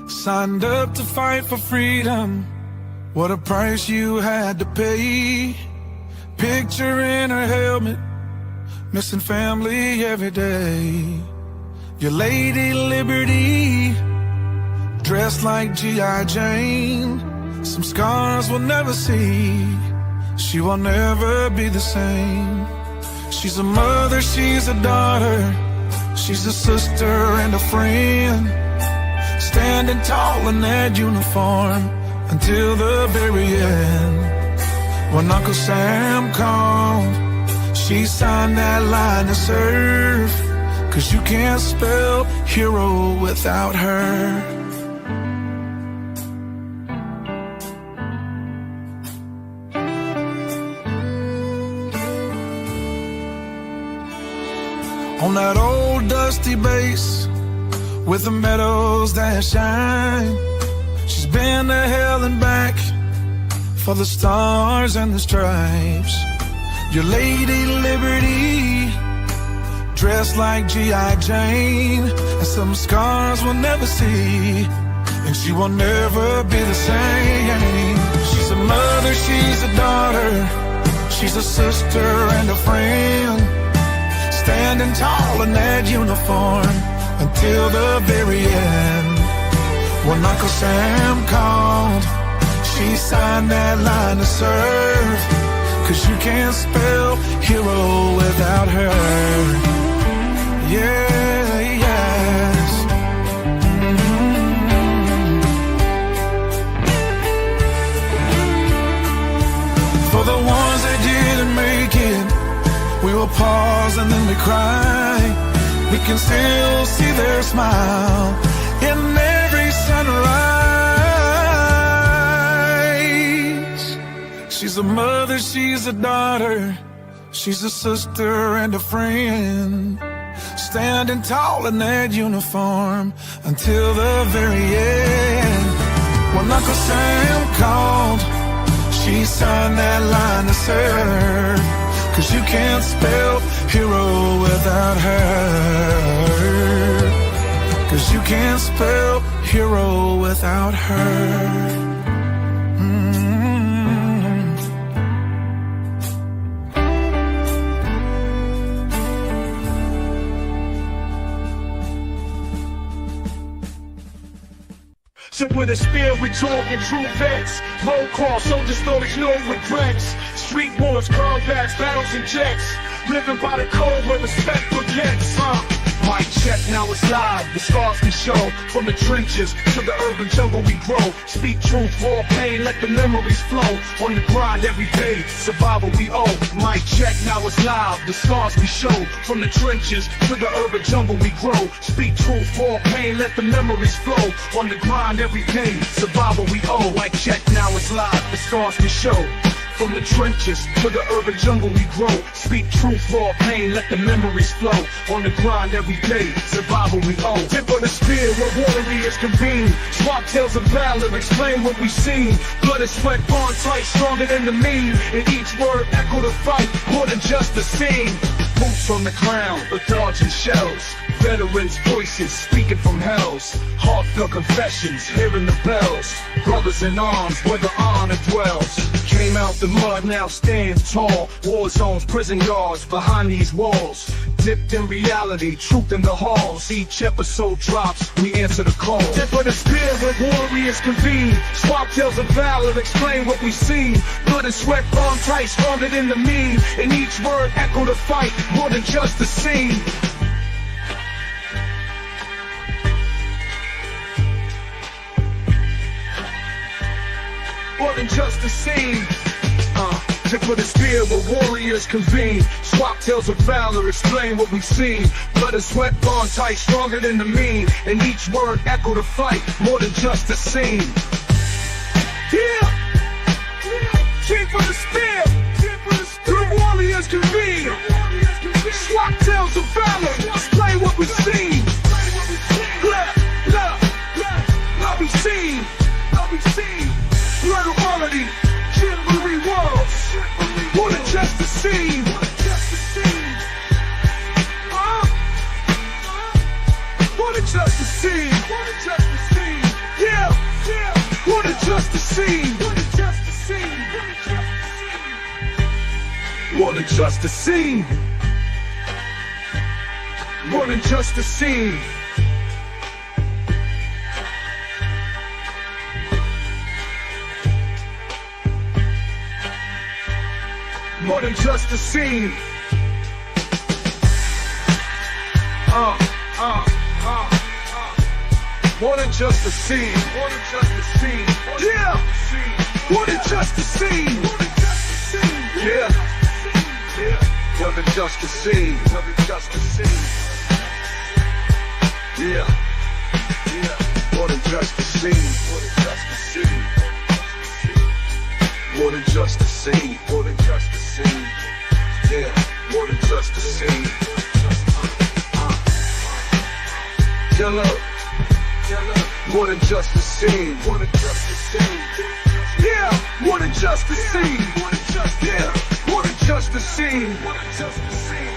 Signed up to fight for freedom. What a price you had to pay. Picture in her helmet, missing family every day. Your Lady Liberty, dressed like G.I. Jane. Some scars we'll never see. She will never be the same. She's a mother, she's a daughter, she's a sister and a friend. Standing tall in that uniform until the very end. When Uncle Sam called, she signed that line to serve. 'Cause you can't spell hero without her. On that old dusty base with the meadows that shine, she's been to hell and back for the stars and the stripes. Your Lady Liberty, dressed like G.I. Jane, and some scars we'll never see, and she will never be the same. She's a mother, she's a daughter, she's a sister and a friend. Standing tall in that uniform until the very end. When Uncle Sam called, she signed that line to serve. 'Cause you can't spell hero without her. Yeah, yes. For the ones that didn't make it, we will pause and then we cry. We can still see their smile in every sunrise. She's a mother, she's a daughter, she's a sister and a friend. Standing tall in that uniform until the very end. When Uncle Sam called, she signed that line to serve. 'Cause you can't spell hero without her. 'Cause you can't spell hero without her. So with a spear we talk in true vets. Roll call, soldier stories, no regrets. Street wars, combats, battles and jets. Living by the code where respect forgets. Mic check, now it's live, the scars can show. From the trenches to the urban jungle we grow. Speak truth, raw pain, let the memories flow. On the grind every day, survival we owe. Mic check, now it's live, the scars we show. From the trenches to the urban jungle we grow. Speak truth, raw pain, let the memories flow. On the grind every day, survival we owe. Mic check, now it's live, the scars we show. From the trenches to the urban jungle we grow. Speak truth, raw pain, let the memories flow. On the grind every day, survival we owe. Tip of the spear where warriors convene. Swap tales of valor, explain what we seen. Blood and sweat, bond tight, stronger than the mean. And each word echo the fight, more than just the scene. Boots on the ground, the dodging shells. Veterans' voices speaking from hells. Heartfelt confessions, hearing the bells. Brothers in arms, where the honor dwells. Came out the mud, now stands tall. War zones, prison yards, behind these walls. Dipped in reality, truth in the halls. Each episode drops, we answer the call. Tip of the spear where warriors convene. Swap tales of valor, explain what we seen. Blood and sweat, bond tight, stronger than the mean. And each word echo the fight, more than just the scene. More than just a scene. Tip of the spear where warriors convene. Swap tales of valor, explain what we've seen. Blood and sweat, bond tight, stronger than the mean. And each word echo the fight, more than just a scene. Yeah! Tip of the spear, where warriors convene. Swap tales of valor, explain what we've seen. Look, I'll be seen. Blood of quality, chivalry worlds, more than just a scene. More than just a scene. the scene. More than just a scene. More than just a scene. More than just a scene. More than just a scene. More than just a scene. Yeah. More than just a scene. Yeah. Yeah. More than just a scene. More than just a scene. Yeah. Yeah. More than just a scene. More than just a scene. More than just a scene. More than just a scene. Yeah. More than just a scene. Killer. More than just a scene. More than just a scene. Yeah. More than just a scene. More than just yeah. More than just a scene. More than just a scene.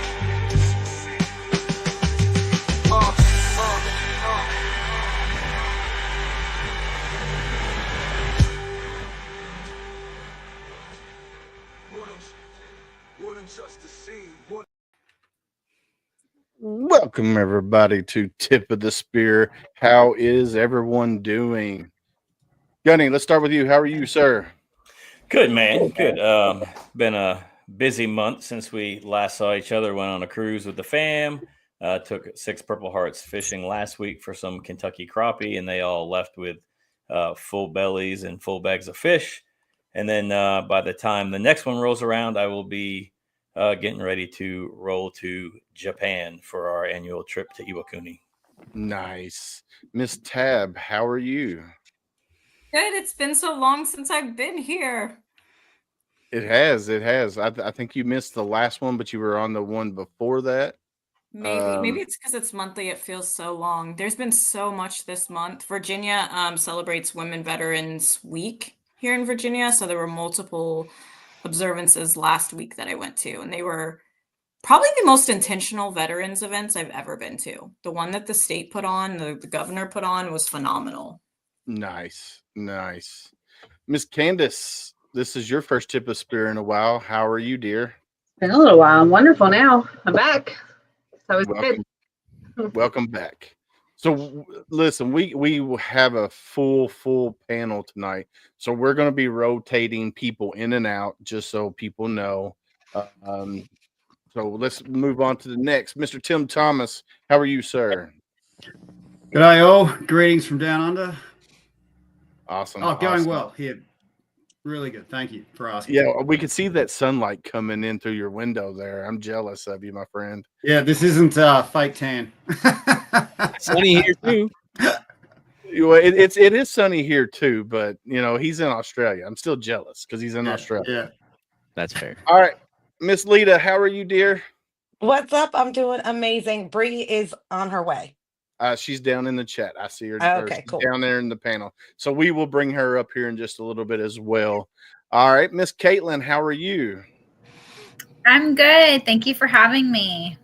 More than just a scene. Welcome, everybody, to Tip of the Spear. How is everyone doing? Gunny, let's start with you. How are you, sir? Good, man. Good. Been a busy month since we last saw each other. Went on a cruise with the fam. Took 6 Purple Hearts fishing last week for some Kentucky crappie, and they all left with full bellies and full bags of fish. And then by the time the next one rolls around, I will be getting ready to roll to Japan for our annual trip to Iwakuni. Nice. Miss Tab, how are you? Good. It's been so long since I've been here. It has. I think you missed the last one, but you were on the one before that. Maybe it's because it's monthly. It feels so long. There's been so much this month. Virginia celebrates Women Veterans Week here in Virginia, so there were multiple observances last week that I went to, and they were probably the most intentional veterans events I've ever been to. The one that the state put on, the governor put on, was phenomenal. Nice. Miss Candace, this is your first Tip of Spear in a while. How are you, dear? Been a little while. I'm wonderful now. I'm back. So it's Welcome. good. Welcome back. So listen, we have a full panel tonight. So we're going to be rotating people in and out just so people know. So let's move on to the next. Mr. Tim Thomas, how are you, sir? Good day, all. Greetings from down under. Awesome. Oh, going awesome. well here. Really good. Thank you for asking. Yeah, we can see that sunlight coming in through your window there. I'm jealous of you, my friend. Yeah, this isn't fake tan. Sunny here too. It is sunny here too, but he's in Australia. I'm still jealous because he's in Australia. Yeah, That's fair. All right, Miss Lita, how are you, dear? What's up? I'm doing amazing. Bree is on her way. She's down in the chat. I see her. Okay, she's cool. down there in the panel. So we will bring her up here in just a little bit as well. All right, Miss Caitlin, how are you? I'm good. Thank you for having me.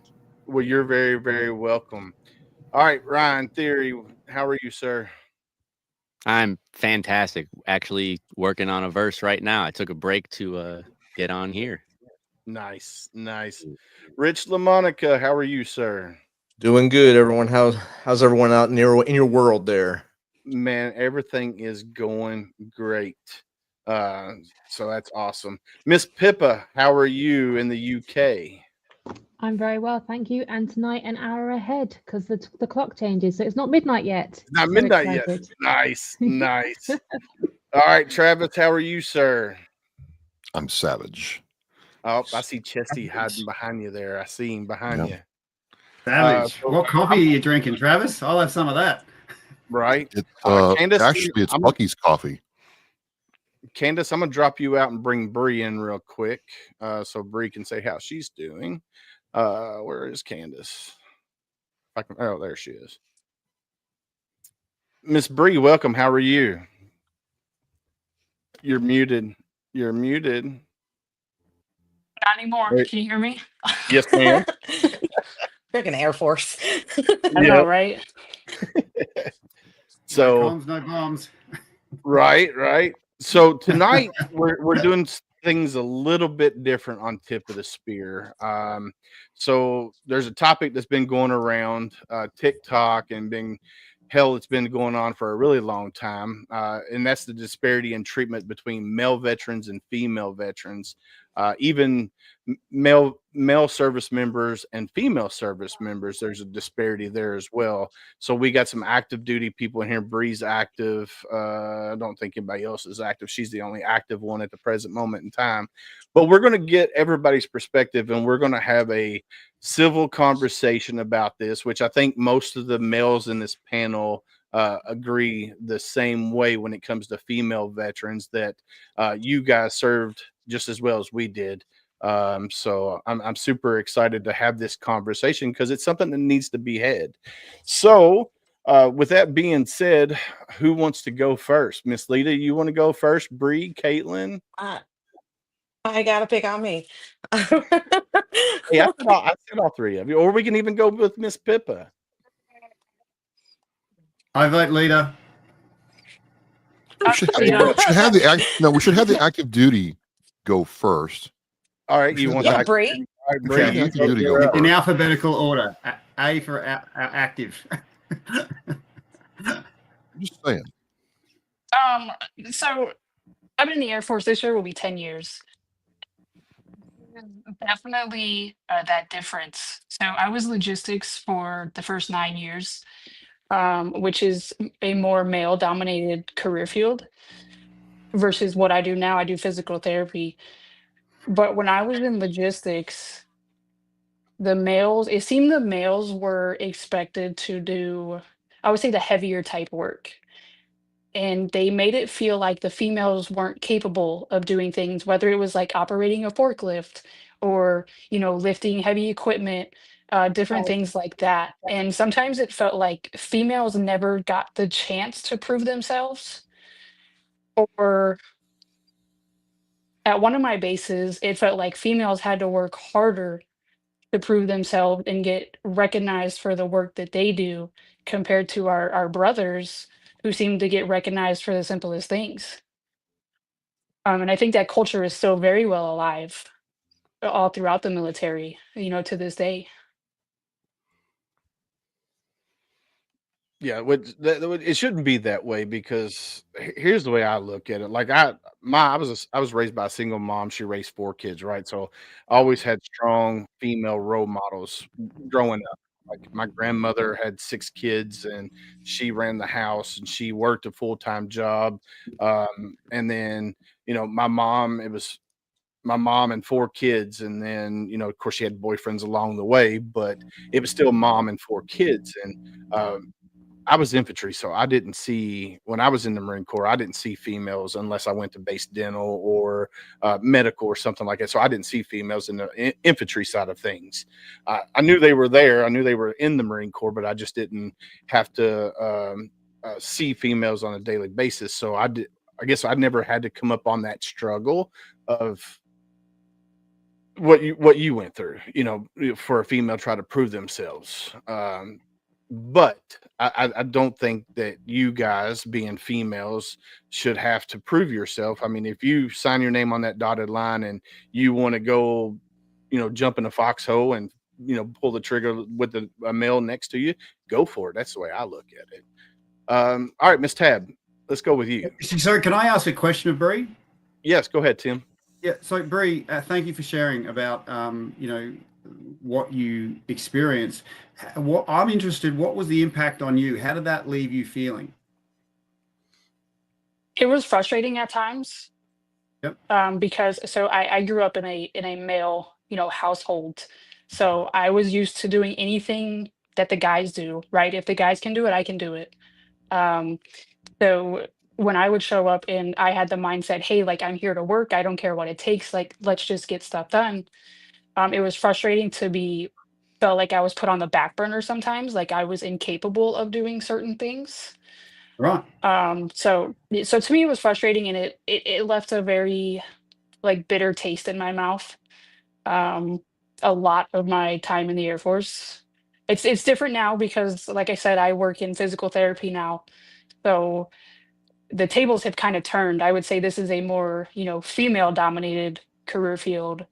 Well, you're very, very welcome. All right, Ryan Theory, how are you, sir? I'm fantastic. Actually working on a verse right now. I took a break to get on here. Nice. Rich LaMonica, how are you, sir? Doing good, everyone. How's everyone out in your world there? Man, everything is going great. So that's awesome. Miss Pippa, how are you in the UK? I'm very well, thank you. And tonight an hour ahead because the clock changes, so it's not midnight yet. It's not midnight yet. Nice. All right, Travis, how are you, sir? I'm savage. Oh, I see Chesty hiding behind you there. I see him behind you. savage. What coffee are you drinking, Travis? I'll have some of that. Right. Candace, actually, it's Bucky's coffee. Candace, I'm gonna drop you out and bring Bree in real quick, so Bree can say how she's doing. Where is Candace? Oh, there she is. Miss Bree, welcome. How are you? You're muted. Not anymore. Wait. Can you hear me? Yes, ma'am. Freaking Air Force. I know, right? So no bombs. Right. So tonight we're doing things a little bit different on Tip of the Spear. So there's a topic that's been going around TikTok and been hell, it's been going on for a really long time, and that's the disparity in treatment between male veterans and female veterans. Even male service members and female service members, there's a disparity there as well. So we got some active duty people in here. Bree's active. I don't think anybody else is active. She's the only active one at the present moment in time. But we're going to get everybody's perspective, and we're going to have a civil conversation about this, which I think most of the males in this panel agree the same way when it comes to female veterans, that you guys served just as well as we did. So I'm super excited to have this conversation because it's something that needs to be had. So with that being said, who wants to go first? Miss Lita, you want to go first? Bree, Caitlin? I gotta pick on me. Hey, I said all three of you, or we can even go with Miss Pippa. I vote leader. We should have the active duty go first. All right, you want Yeah, Bree. All right, Bree, Okay, you active duty go In first. alphabetical order. A for active. Just saying. So I've been in the Air Force. This year will be 10 years. Definitely that difference. So I was logistics for the first 9 years, which is a more male dominated career field versus what I do now. I do physical therapy. But when I was in logistics, it seemed the males were expected to do, I would say, the heavier type work. And they made it feel like the females weren't capable of doing things, whether it was like operating a forklift or, lifting heavy equipment, different things like that. And sometimes it felt like females never got the chance to prove themselves. Or at one of my bases, it felt like females had to work harder to prove themselves and get recognized for the work that they do compared to our brothers who seem to get recognized for the simplest things. And I think that culture is still very well alive all throughout the military, to this day. Yeah, it shouldn't be that way because here's the way I look at it. Like I was raised by a single mom. She raised 4 kids, right? So I always had strong female role models growing up. Like my grandmother had 6 kids and she ran the house and she worked a full-time job. And then, it was my mom and 4 kids. And then, of course she had boyfriends along the way, but it was still mom and 4 kids. And, I was infantry, so I didn't see when I was in the Marine Corps. I didn't see females unless I went to base dental or medical or something like that. So I didn't see females in the infantry side of things. I knew they were there. I knew they were in the Marine Corps, but I just didn't have to see females on a daily basis. So I guess I never had to come up on that struggle of what you went through. For a female try to prove themselves. But I don't think that you guys, being females, should have to prove yourself. I mean, if you sign your name on that dotted line and you want to go, jump in a foxhole and, pull the trigger with a male next to you, go for it. That's the way I look at it. All right, Miss Tab, let's go with you. So can I ask a question of Bree? Yes, go ahead, Tim. Yeah, so Bree, thank you for sharing about, what you experienced. I'm interested, what was the impact on you? How did that leave you feeling? It was frustrating at times. Yep. Because I grew up in a male, household. So I was used to doing anything that the guys do, right? If the guys can do it, I can do it. So when I would show up and I had the mindset, hey, like I'm here to work, I don't care what it takes, like let's just get stuff done. It was frustrating felt like I was put on the back burner sometimes, like I was incapable of doing certain things. Right. So to me it was frustrating, and it left a very like bitter taste in my mouth. A lot of my time in the Air Force. It's different now because, like I said, I work in physical therapy now. So the tables have kind of turned. I would say this is a more, female dominated career field.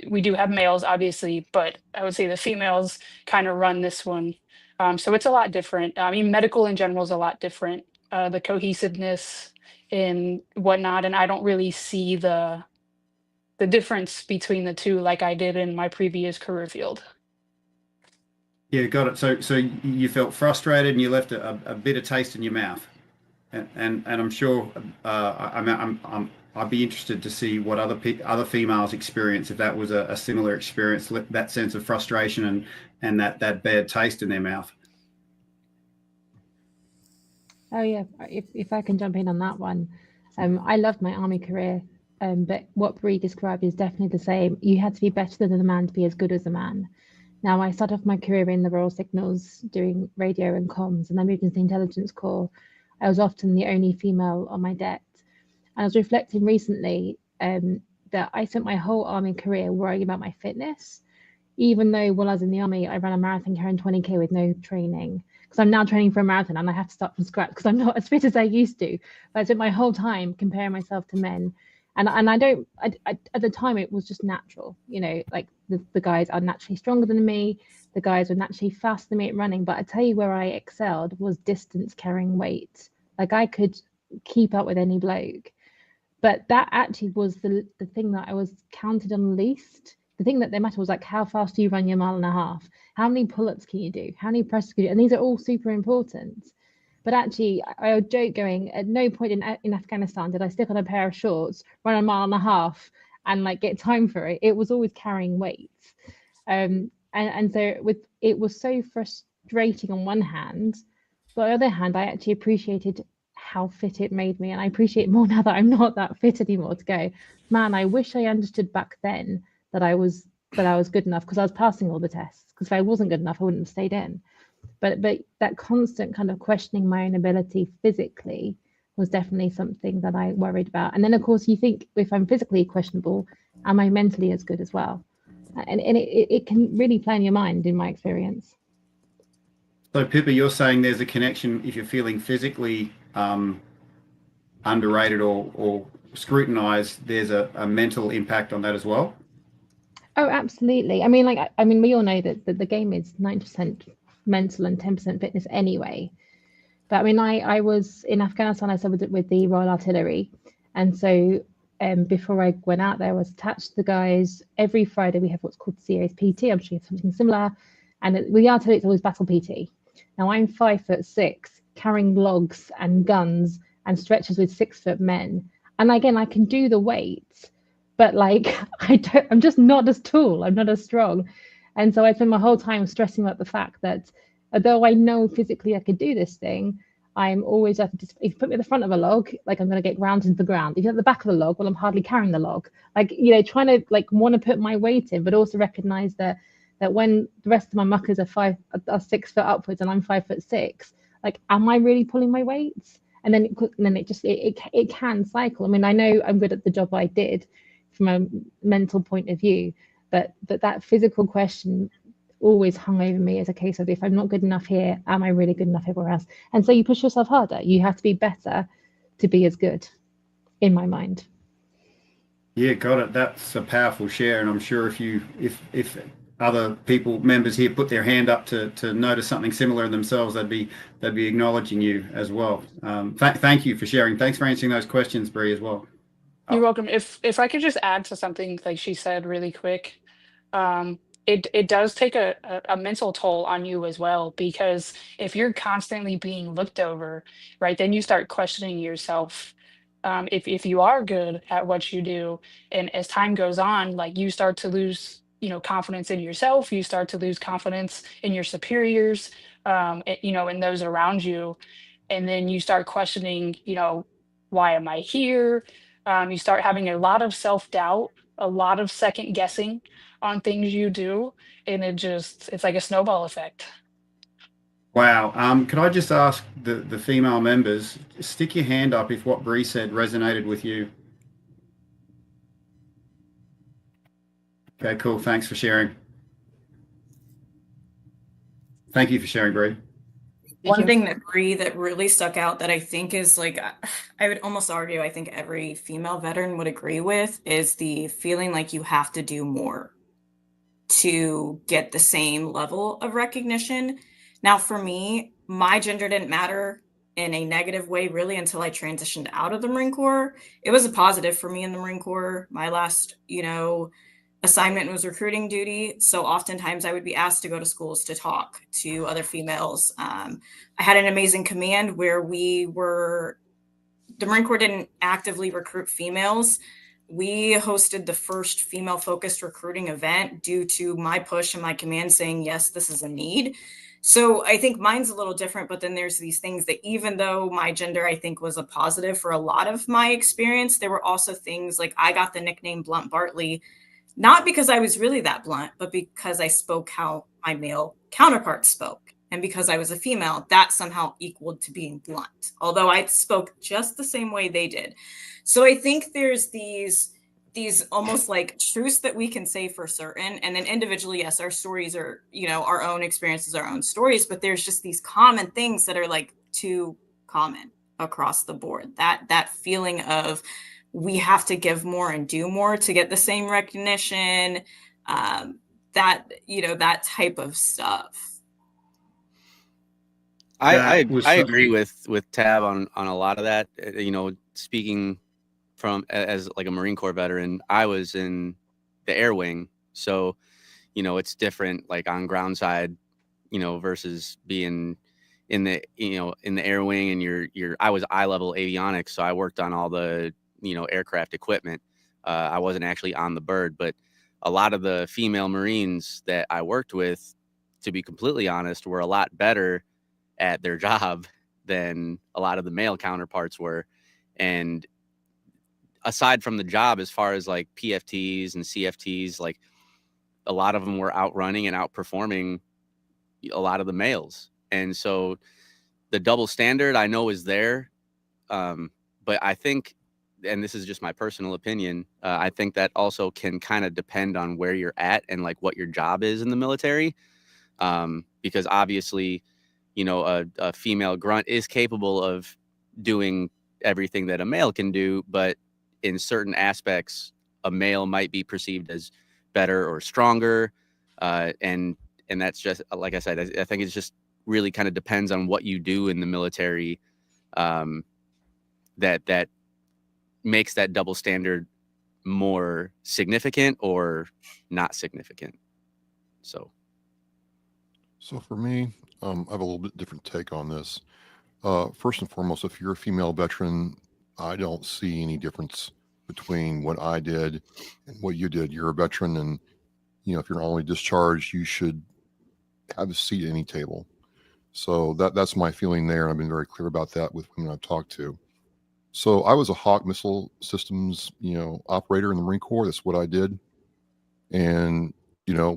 We do have males, obviously, but I would say the females kind of run this one. So it's a lot different. I mean, medical in general is a lot different. The cohesiveness and whatnot, and I don't really see the difference between the two like I did in my previous career field. Yeah, got it. So you felt frustrated and you left a bitter taste in your mouth, and I'm sure I'd be interested to see what other females experience, if that was a similar experience, that sense of frustration and that bad taste in their mouth. Oh yeah, if I can jump in on that one, I loved my army career, but what Bree described is definitely the same. You had to be better than a man to be as good as a man. Now, I started off my career in the Royal Signals doing radio and comms, and I moved into the Intelligence Corps. I was often the only female on my deck. And I was reflecting recently that I spent my whole army career worrying about my fitness, even though while I was in the army, I ran a marathon carrying 20K with no training. Because I'm now training for a marathon and I have to start from scratch because I'm not as fit as I used to. But I spent my whole time comparing myself to men. And I don't, at the time, it was just natural, like the guys are naturally stronger than me. The guys were naturally faster than me at running. But I tell you where I excelled was distance carrying weight. Like I could keep up with any bloke. But that actually was the thing that I was counted on least. The thing that they mattered was like, how fast do you run your mile and a half? How many pull-ups can you do? How many presses can you do? And these are all super important. But actually, I would joke going, at no point in Afghanistan did I stick on a pair of shorts, run a mile and a half, and like get time for it. It was always carrying weights. And so it was so frustrating on one hand. But on the other hand, I actually appreciated how fit it made me. And I appreciate more now that I'm not that fit anymore to go, man, I wish I understood back then that I was good enough, because I was passing all the tests. Because if I wasn't good enough, I wouldn't have stayed in. But that constant kind of questioning my own ability physically was definitely something that I worried about. And then, of course, you think, if I'm physically questionable, am I mentally as good as well? And it can really play in your mind, in my experience. So, Pippa, you're saying there's a connection if you're feeling physically underrated or scrutinized, there's a mental impact on that as well? Oh, absolutely. I mean, we all know that the game is 90% mental and 10% fitness anyway. But I mean, I was in Afghanistan, I served with the Royal Artillery. And so before I went out there, I was attached to the guys. Every Friday we have what's called CO's PT. I'm sure you have something similar. And with the artillery, it's always battle PT. Now I'm 5'6", carrying logs and guns and stretchers with 6-foot men. And again, I can do the weights, but like I'm just not as tall. I'm not as strong. And so I spend my whole time stressing about the fact that although I know physically I could do this thing, I'm always if you put me at the front of a log, like I'm going to get ground into the ground. If you're at the back of the log, well, I'm hardly carrying the log. Like, trying to want to put my weight in, but also recognize that when the rest of my muckers are 6 foot upwards and I'm 5'6", like, am I really pulling my weights? And then it can cycle. I mean, I know I'm good at the job I did from a mental point of view, but that physical question always hung over me as a case of, if I'm not good enough here, am I really good enough everywhere else? And so you push yourself harder. You have to be better to be as good, in my mind. Yeah, got it. That's a powerful share, and I'm sure if other members here put their hand up to notice something similar in themselves, they'd be acknowledging you as well. Thank you for sharing. Thanks for answering those questions, Bree, as well. You're welcome. If I could just add to something like she said really quick, it does take a mental toll on you as well, because if you're constantly being looked over, right, then you start questioning yourself. If you are good at what you do, and as time goes on, like, you start to lose confidence in yourself, you start to lose confidence in your superiors, and those around you, and then you start questioning, why am I here? You start having a lot of self-doubt, a lot of second guessing on things you do, and it's like a snowball effect. Wow. Could I just ask the female members, stick your hand up if what Bree said resonated with you. Okay, cool. Thanks for sharing. Thank you for sharing, Bree. One thing that really stuck out that I think is like, I would almost argue, I think every female veteran would agree with, is the feeling like you have to do more to get the same level of recognition. Now, for me, my gender didn't matter in a negative way really until I transitioned out of the Marine Corps. It was a positive for me in the Marine Corps. My last, assignment was recruiting duty. So oftentimes I would be asked to go to schools to talk to other females. I had an amazing command where the Marine Corps didn't actively recruit females. We hosted the first female focused recruiting event due to my push and my command saying, yes, this is a need. So I think mine's a little different, but then there's these things that even though my gender, I think, was a positive for a lot of my experience, there were also things like I got the nickname Blunt Bartley, not because I was really that blunt, but because I spoke how my male counterparts spoke. And because I was a female, that somehow equaled to being blunt, although I spoke just the same way they did. So I think there's these almost like truths that we can say for certain. And then individually, yes, our stories are, our own experiences, our own stories, but there's just these common things that are like too common across the board. That feeling of we have to give more and do more to get the same recognition, that type of stuff. I agree with Tab on a lot of that. Speaking from as like a Marine Corps veteran, I was in the air wing, so it's different, like on ground side, versus being in the air wing, and I was eye level avionics, so I worked on all the aircraft equipment. I wasn't actually on the bird, but a lot of the female Marines that I worked with, to be completely honest, were a lot better at their job than a lot of the male counterparts were. And aside from the job, as far as like PFTs and CFTs, like a lot of them were outrunning and outperforming a lot of the males. And so the double standard I know is there. But I think, and this is just my personal opinion, I think that also can kind of depend on where you're at and like what your job is in the military. Because obviously, a female grunt is capable of doing everything that a male can do, but in certain aspects, a male might be perceived as better or stronger. And that's just, like I said, I think it's just really kind of depends on what you do in the military, that makes that double standard more significant or not significant. So for me, I have a little bit different take on this. First and foremost, if you're a female veteran, I don't see any difference between what I did and what you did. You're a veteran, and if you're only discharged, you should have a seat at any table. So that's my feeling there, and I've been very clear about that with women I've talked to. So I was a Hawk missile systems, operator in the Marine Corps. That's what I did. And,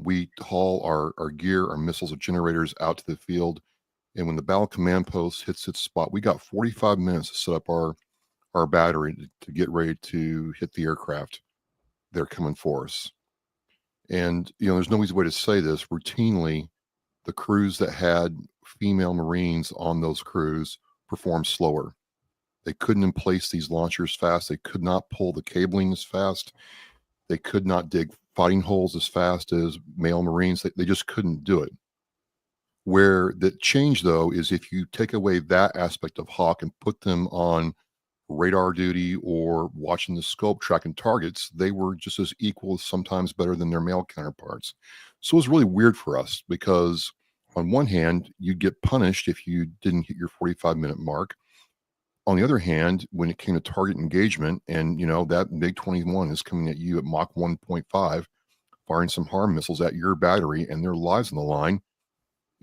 we haul our gear, our missiles, our generators out to the field. And when the battle command post hits its spot, we got 45 minutes to set up our battery to get ready to hit the aircraft. They're coming for us. And, there's no easy way to say this. Routinely, the crews that had female Marines on those crews performed slower. They couldn't emplace these launchers fast. They could not pull the cabling as fast. They could not dig fighting holes as fast as male Marines. They just couldn't do it. Where the change, though, is if you take away that aspect of Hawk and put them on radar duty or watching the scope, tracking targets, they were just as equal, sometimes better than their male counterparts. So it was really weird for us because on one hand, you'd get punished if you didn't hit your 45-minute mark. On the other hand, when it came to target engagement and, that MiG-21 is coming at you at Mach 1.5, firing some HARM missiles at your battery and their lives on the line,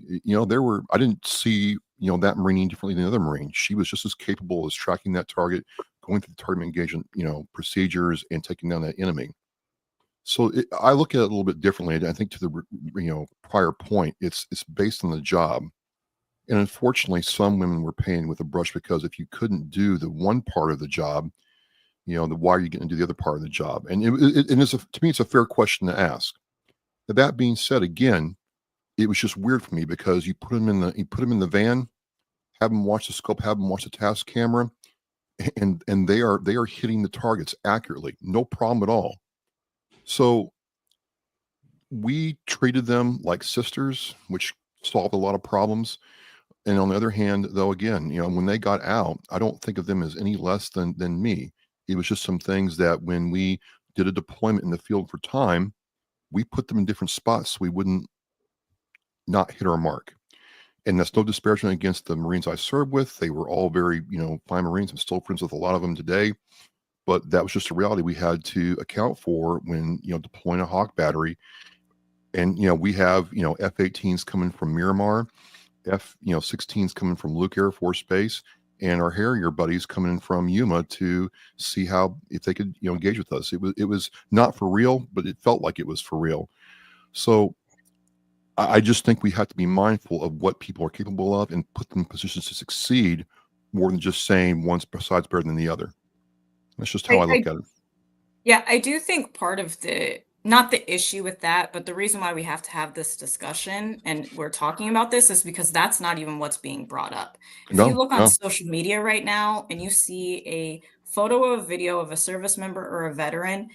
I didn't see, that Marine differently than the other Marine. She was just as capable as tracking that target, going through the target engagement, procedures and taking down that enemy. So I look at it a little bit differently. I think to the, prior point, it's based on the job. And unfortunately, some women were painted with a brush because if you couldn't do the one part of the job, why are you going to do the other part of the job? And to me, it's a fair question to ask. That being said, again, it was just weird for me because you put them in the van, have them watch the scope, have them watch the task camera, and they are hitting the targets accurately, no problem at all. So we treated them like sisters, which solved a lot of problems. And on the other hand, though, again, when they got out, I don't think of them as any less than me. It was just some things that when we did a deployment in the field for time, we put them in different spots so we wouldn't not hit our mark. And that's no disparagement against the Marines I served with. They were all very, fine Marines. I'm still friends with a lot of them today. But that was just a reality we had to account for when, deploying a Hawk battery. And, we have, F-18s coming from Miramar, F-16s coming from Luke Air Force Base, and our Harrier buddies coming in from Yuma to see if they could, engage with us. It was not for real, but it felt like it was for real. So I just think we have to be mindful of what people are capable of and put them in positions to succeed more than just saying one side's better than the other. That's just how I look at it. Yeah, I do think part of not the issue with that, but the reason why we have to have this discussion and we're talking about this is because that's not even what's being brought up. If you look on social media right now and you see a photo or a video of a service member or a veteran,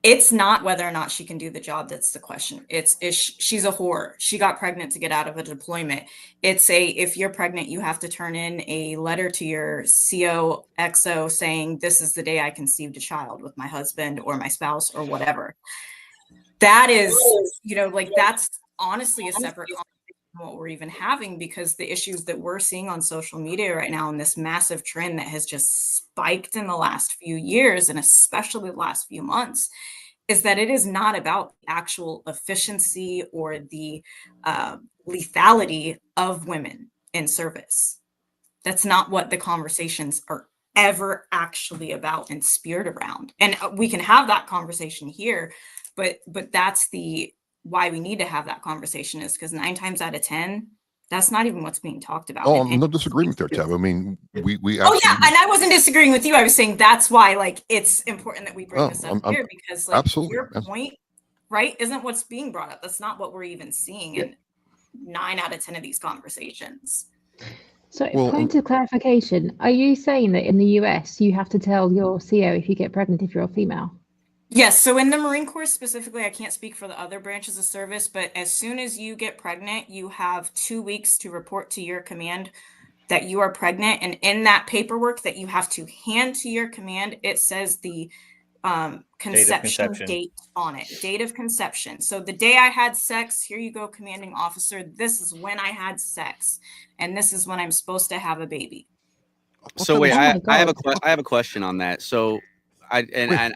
it's not whether or not she can do the job that's the question. It's she's a whore. She got pregnant to get out of a deployment. It's if you're pregnant, you have to turn in a letter to your COXO saying, this is the day I conceived a child with my husband or my spouse or whatever. That is, that's honestly a separate conversation from what we're even having, because the issues that we're seeing on social media right now and this massive trend that has just spiked in the last few years, and especially the last few months, is that it is not about the actual efficiency or the lethality of women in service. That's not what the conversations are ever actually about and speared around. And we can have that conversation here, but that's why we need to have that conversation, is because 9 times out of 10, that's not even what's being talked about. Oh, I'm not disagreeing with there, Tab. I mean, we oh yeah, and I wasn't disagreeing with you. I was saying that's why it's important that we bring this up here, because your point, right, isn't what's being brought up. That's not what we're even seeing in 9 out of 10 of these conversations. So, point of clarification, are you saying that in the US you have to tell your CO if you get pregnant if you're a female? Yes. So in the Marine Corps specifically, I can't speak for the other branches of service, but as soon as you get pregnant, you have 2 weeks to report to your command that you are pregnant. And in that paperwork that you have to hand to your command, it says the conception date on it, date of conception. So the day I had sex, here you go, commanding officer, this is when I had sex, and this is when I'm supposed to have a baby. So wait, I have a question on that. So and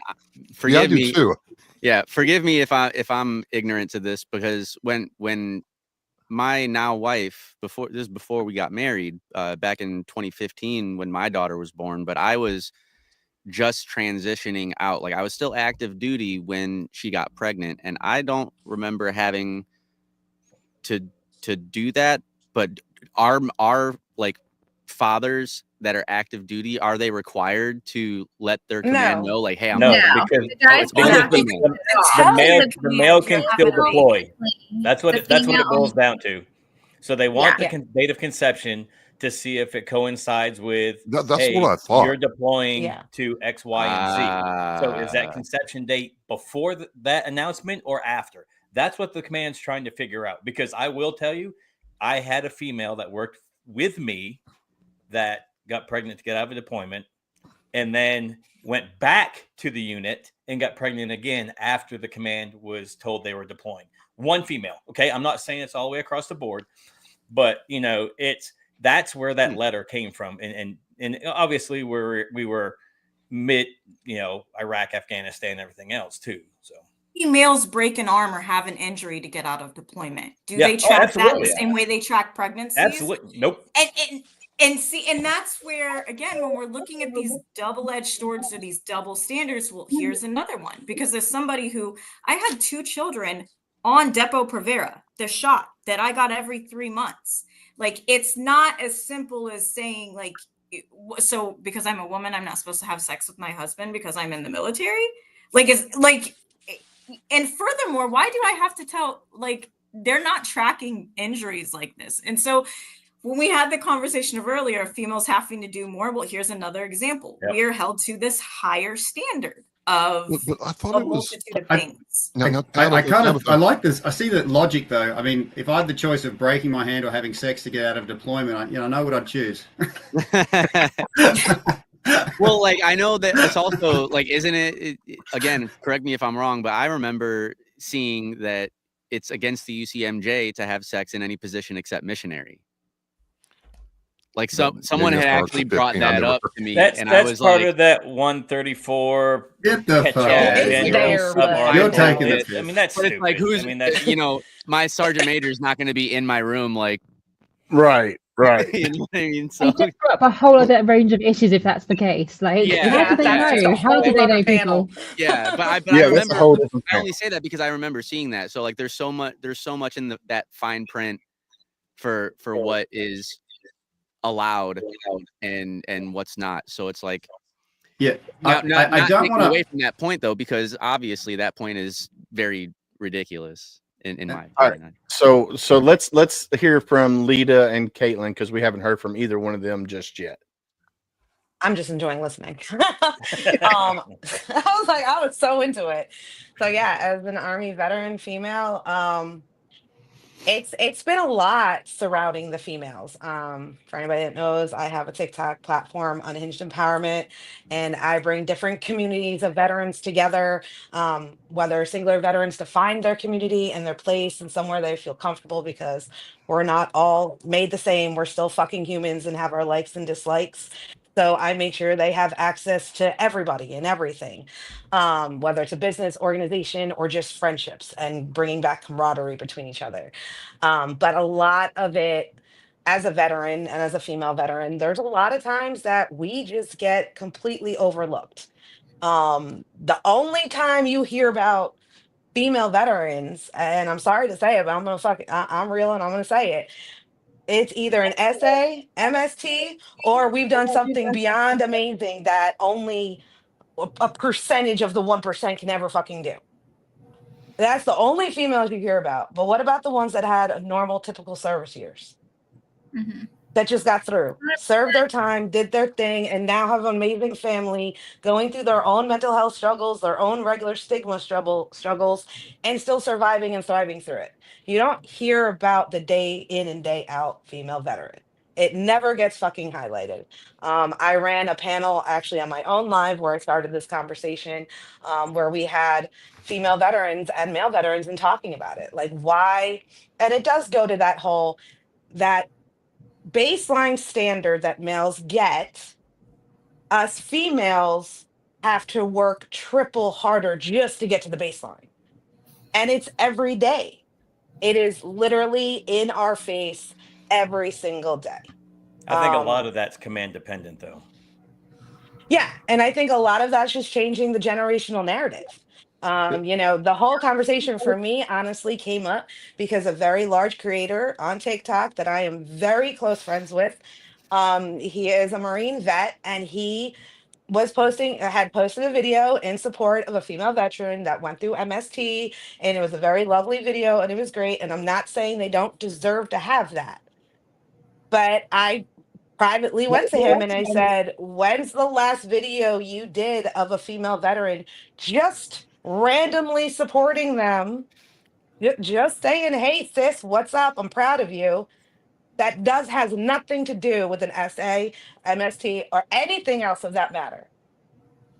forgive me. Too. Yeah, forgive me if I'm ignorant to this, because when my now wife, before we got married, back in 2015 when my daughter was born, but I was just transitioning out. Like, I was still active duty when she got pregnant, and I don't remember having to do that. But our like fathers that are active duty, are they required to let their command know, like, hey, I'm because the male can still deploy. That's what it boils down to. So they want the date of conception to see if it coincides with that's what I thought. You're deploying to X, Y, and Z. So is that conception date before that announcement or after? That's what the command's trying to figure out. Because I will tell you, I had a female that worked with me that got pregnant to get out of a deployment, and then went back to the unit and got pregnant again after the command was told they were deploying. One female. Okay. I'm not saying it's all the way across the board, but that's where that letter came from. And obviously we were mid, Iraq, Afghanistan, everything else too. So females break an arm or have an injury to get out of deployment. Do they track that the same way they track pregnancies? Absolutely. Nope. And that's where, again, when we're looking at these double-edged swords or these double standards, well, here's another one. Because as somebody I had 2 children on Depo-Provera, the shot that I got every 3 months. Like, it's not as simple as saying, like, so because I'm a woman, I'm not supposed to have sex with my husband because I'm in the military? Like, it's like, and furthermore, why do I have to tell, like, they're not tracking injuries like this? And so when we had the conversation of earlier, females having to do more. Well, here's another example. Yep. We are held to this higher standard of But I thought a it was. multitude of things. I like this. I see that logic though. I mean, if I had the choice of breaking my hand or having sex to get out of deployment, I know what I'd choose. Well, like I know that it's also like, isn't it? Again, correct me if I'm wrong, but I remember seeing that it's against the UCMJ to have sex in any position except missionary. Like someone had actually brought that up to me, and I was part like, of that 134. Get the fuck out yeah, You're taking it. I mean, that's but stupid. it's like, who's, I mean, that's my sergeant major is not going to be in my room, like, right. You know what I mean? You So just brought up a whole other range of issues if that's the case. Like, how do they know? How do they know people? Yeah, but I Yeah, that's remember. a whole different I only say that because I remember seeing that. So like, there's so much in that fine print for what is allowed and what's not. So it's like, yeah, not I don't taking want away from that point though, because obviously that point is very ridiculous in my All opinion. right. So let's hear from Lita and Caitlin, because we haven't heard from either one of them just yet. I'm just enjoying listening. I was so into it. So yeah, as an Army veteran female, it's been a lot surrounding the females. For anybody that knows, I have a TikTok platform, Unhinged Empowerment, and I bring different communities of veterans together, whether singular veterans to find their community and their place and somewhere they feel comfortable, because we're not all made the same. We're still fucking humans and have our likes and dislikes. So I make sure they have access to everybody and everything, whether it's a business, organization, or just friendships, and bringing back camaraderie between each other. But a lot of it, as a veteran and as a female veteran, there's a lot of times that we just get completely overlooked. The only time you hear about female veterans, and I'm sorry to say it, but I'm real and I'm gonna say it. It's either an SA, MST, or we've done something beyond amazing that only a percentage of the 1% can ever fucking do. That's the only females you hear about. But what about the ones that had normal, typical service years? That just got through, served their time, did their thing, and now have an amazing family, going through their own mental health struggles, their own regular stigma struggles, and still surviving and thriving through it. You don't hear about the day in and day out female veteran. It never gets fucking highlighted. I ran a panel actually on my own live where I started this conversation, where we had female veterans and male veterans and talking about it. Like, why? And it does go to that baseline standard that males get. Us females have to work triple harder just to get to the baseline. And it's every day. It is literally in our face every single day. I think a lot of that's command dependent, though. Yeah, and I think a lot of that's just changing the generational narrative. The whole conversation for me honestly came up because a very large creator on TikTok that I am very close friends with, he is a Marine vet, and he had posted a video in support of a female veteran that went through MST, and it was a very lovely video and it was great. And I'm not saying they don't deserve to have that, but I privately went to him and I said, when's the last video you did of a female veteran just randomly supporting them? Just saying, hey, sis, what's up? I'm proud of you. That has nothing to do with an SA, MST, or anything else of that matter.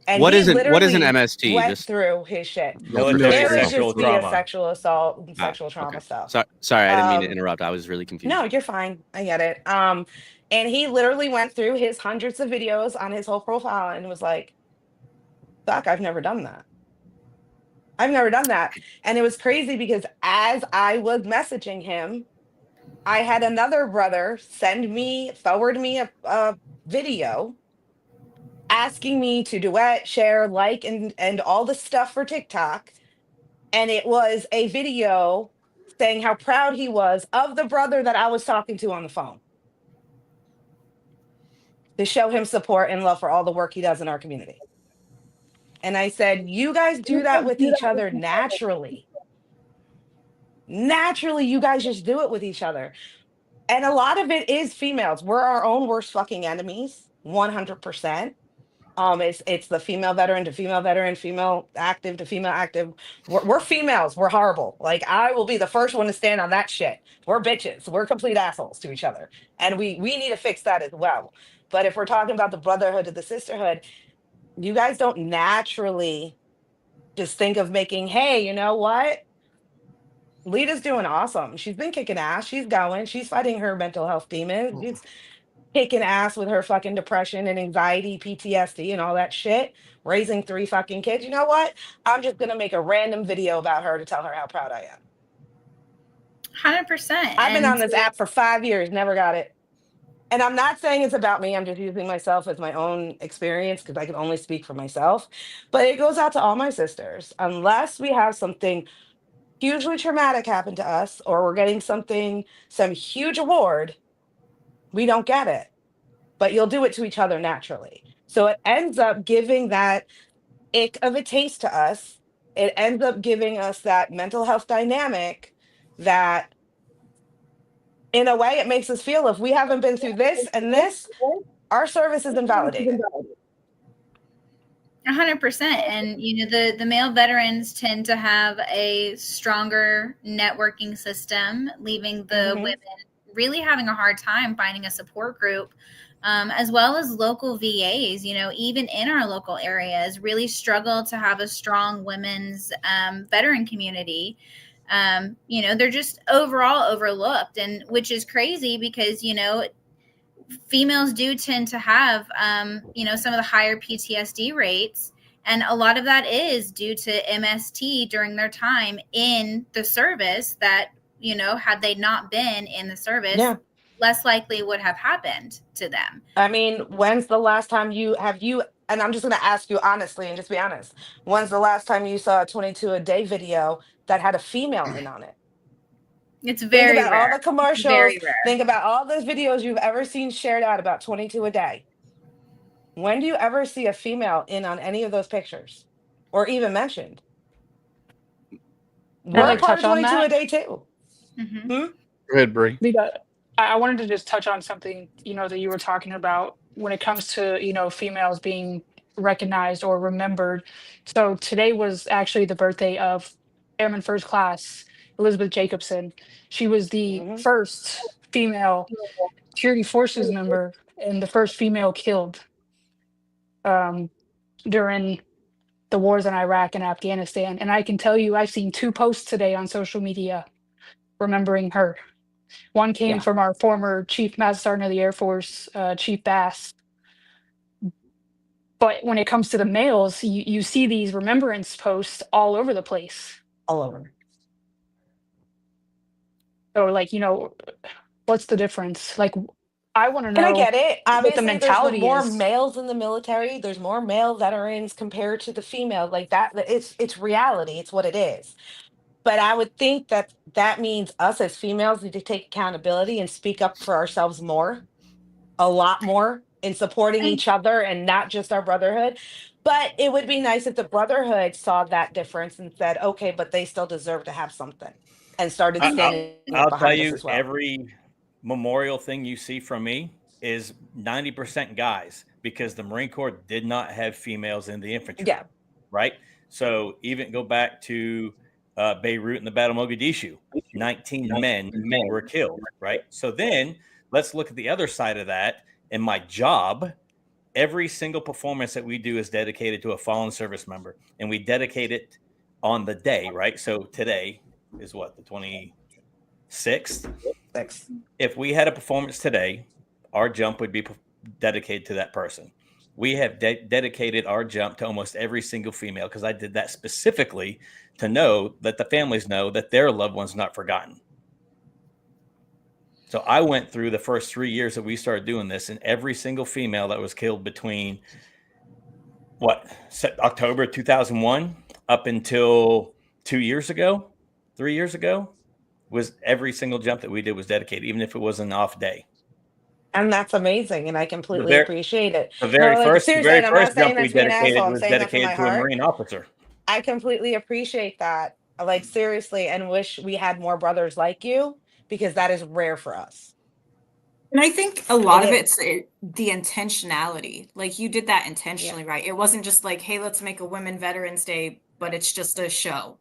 And what he is an literally MST? went Just through his shit. Military It would sexual just be trauma. a sexual assault and sexual trauma okay. stuff. Sorry, I didn't mean to interrupt. I was really confused. No, you're fine. I get it. And he literally went through his hundreds of videos on his whole profile and was like, fuck, I've never done that. I've never done that. And it was crazy because as I was messaging him, I had another brother forward me a video asking me to duet, share, like, and all the stuff for TikTok. And it was a video saying how proud he was of the brother that I was talking to on the phone, to show him support and love for all the work he does in our community. And I said, you guys do that with each other naturally. Naturally, you guys just do it with each other. And a lot of it is females. We're our own worst fucking enemies, 100%. It's the female veteran to female veteran, female active to female active. We're females. We're horrible. Like I will be the first one to stand on that shit. We're bitches. We're complete assholes to each other, and we need to fix that as well. But if we're talking about the brotherhood to the sisterhood, you guys don't naturally just think of making. Hey, you know what? Lita's doing awesome. She's been kicking ass. She's going. She's fighting her mental health demons. She's kicking ass with her fucking depression and anxiety, PTSD, and all that shit. Raising 3 fucking kids. You know what? I'm just gonna make a random video about her to tell her how proud I am. 100%. I've been on this app for 5 years, never got it. And I'm not saying it's about me. I'm just using myself as my own experience because I can only speak for myself. But it goes out to all my sisters. Unless we have something hugely traumatic happen to us or we're getting some huge award, we don't get it. But you'll do it to each other naturally. So it ends up giving that ick of a taste to us. It ends up giving us that mental health dynamic that, in a way, it makes us feel if we haven't been through this and this, our service is invalidated. 100%. And the male veterans tend to have a stronger networking system, leaving the women really having a hard time finding a support group, as well as local VAs, even in our local areas, really struggle to have a strong women's veteran community. They're just overall overlooked, and which is crazy because, females do tend to have, some of the higher PTSD rates. And a lot of that is due to MST during their time in the service that, had they not been in the service, less likely would have happened to them. I mean, when's the last time and I'm just going to ask you honestly and just be honest, when's the last time you saw a 22 a day video that had a female in on it? It's very Think about rare. all the commercials. Very rare. Think about all those videos you've ever seen shared out about 22 a day. When do you ever see a female in on any of those pictures or even mentioned? We're a part of 22 a day too. Go ahead, Bree. Lita, I wanted to just touch on something, that you were talking about when it comes to, females being recognized or remembered. So today was actually the birthday of Airman First Class Elizabeth Jacobson. She was the first female security forces member and the first female killed during the wars in Iraq and Afghanistan. And I can tell you, I've seen 2 posts today on social media remembering her. One came from our former Chief Master Sergeant of the Air Force, Chief Bass. But when it comes to the males, you see these remembrance posts all over the place. All over. So, what's the difference? Like, I want to know. And I get it. Obviously, the mentality there's more is. males in the military. There's more male veterans compared to the female. Like that, it's reality. It's what it is. But I would think that means us as females need to take accountability and speak up for ourselves a lot more in supporting each other and not just our brotherhood. But it would be nice if the brotherhood saw that difference and said, okay, but they still deserve to have something, and started standing I'll behind tell us you, as well. every memorial thing you see from me is 90% guys, because the Marine Corps did not have females in the infantry. Yeah. Right. So even go back to Beirut and the Battle of Mogadishu, 19 men were killed. Right. So then let's look at the other side of that. In my job, every single performance that we do is dedicated to a fallen service member, and we dedicate it on the day. Right. So today is what, the 26th? If we had a performance today, our jump would be dedicated to that person. We have dedicated our jump to almost every single female, because I did that specifically to know that the families know that their loved one's not forgotten. So I went through the first 3 years that we started doing this, and every single female that was killed between October 2001 up until 3 years ago, was every single jump that we did was dedicated, even if it was an off day. And that's amazing, and I completely appreciate it. The very first jump we dedicated was dedicated to a Marine officer. I completely appreciate that, like seriously, and wish we had more brothers like you, because that is rare for us. And I think a lot of it's the intentionality. Like you did that intentionally, right? It wasn't just like, hey, let's make a Women Veterans Day, but it's just a show.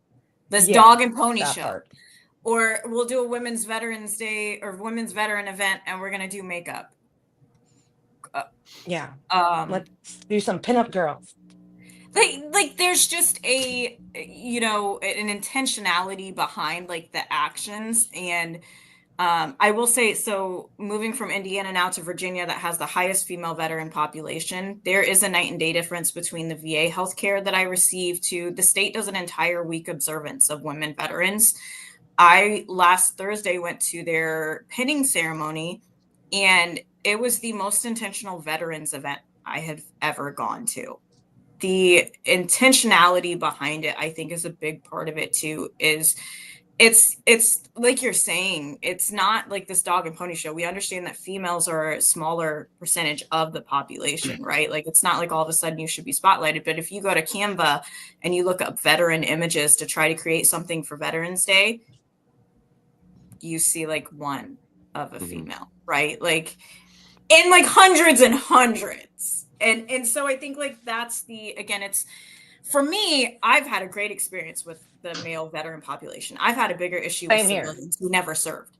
This dog and pony show. Part. Or we'll do a Women's Veterans Day or Women's Veteran event and we're going to do makeup. Let's do some pinup girls. Like there's just a, you know, an intentionality behind like the actions. And I will say, so moving from Indiana now to Virginia, that has the highest female veteran population, there is a night and day difference between the VA healthcare that I receive to the state does an entire week observance of women veterans. I last Thursday went to their pinning ceremony, and it was the most intentional veterans event I have ever gone to. The intentionality behind it, I think, is a big part of it too. Is it's like you're saying, it's not like this dog and pony show. We understand that females are a smaller percentage of the population, right? Like it's not like all of a sudden you should be spotlighted. But if you go to Canva and you look up veteran images to try to create something for Veterans Day, you see like one of a female, right? Like in like hundreds and hundreds. And so I think like that's again, it's for me, I've had a great experience with the male veteran population. I've had a bigger issue with civilians who never served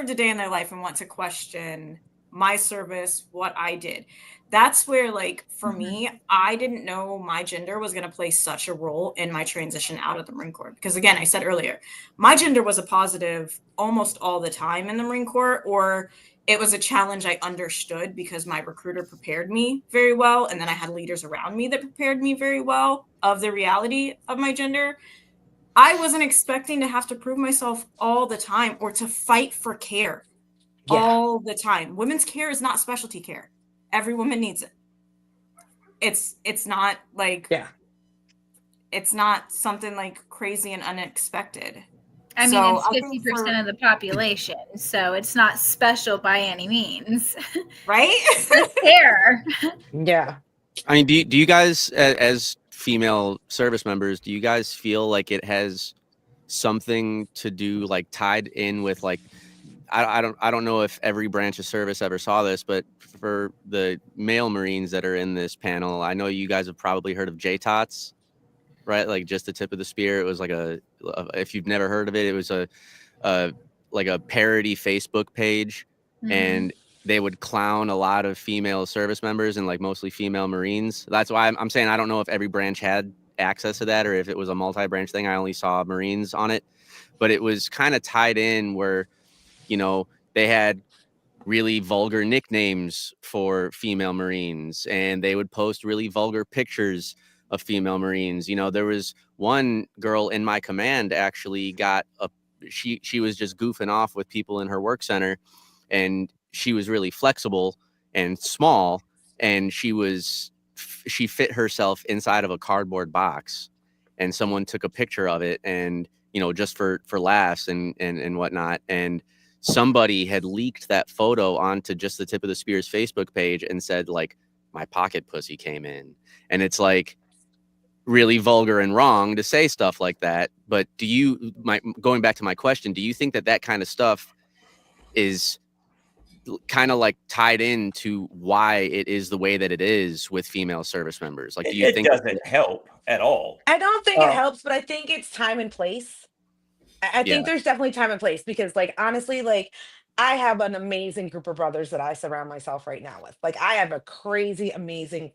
a day in their life and want to question my service, what I did. That's where, like, for me, I didn't know my gender was going to play such a role in my transition out of the Marine Corps. Because again, I said earlier, my gender was a positive almost all the time in the Marine Corps, or it was a challenge I understood because my recruiter prepared me very well. And then I had leaders around me that prepared me very well of the reality of my gender. I wasn't expecting to have to prove myself all the time or to fight for care all the time. Women's care is not specialty care. Every woman needs it. It's not like, it's not something like crazy and unexpected. I mean, it's 50% of the population, so it's not special by any means. Right? It's care. Yeah. I mean, do you guys, as female service members, do you guys feel like it has something to do, like tied in with like, I don't know if every branch of service ever saw this, but for the male Marines that are in this panel, I know you guys have probably heard of JTOTS, right? Like just the tip of the spear. It was like if you've never heard of it, it was like a parody Facebook page, and they would clown a lot of female service members and like mostly female Marines. That's why I'm saying I don't know if every branch had access to that or if it was a multi-branch thing. I only saw Marines on it, but it was kind of tied in where, you know, they had really vulgar nicknames for female Marines and they would post really vulgar pictures of female Marines. You know, there was one girl in my command actually she was just goofing off with people in her work center, and she was really flexible and small, and she fit herself inside of a cardboard box, and someone took a picture of it, and, you know, just for laughs and whatnot. And somebody had leaked that photo onto Just the Tip of the Spear's Facebook page and said like, my pocket pussy came in. And it's like really vulgar and wrong to say stuff like that. But going back to my question, do you think that kind of stuff is kind of like tied into why it is the way that it is with female service members? Like, do you think it doesn't help at all? I don't think it helps, but I think it's time and place. I think there's definitely time and place because, like, honestly, like, I have an amazing group of brothers that I surround myself right now with. Like, I have a crazy, amazing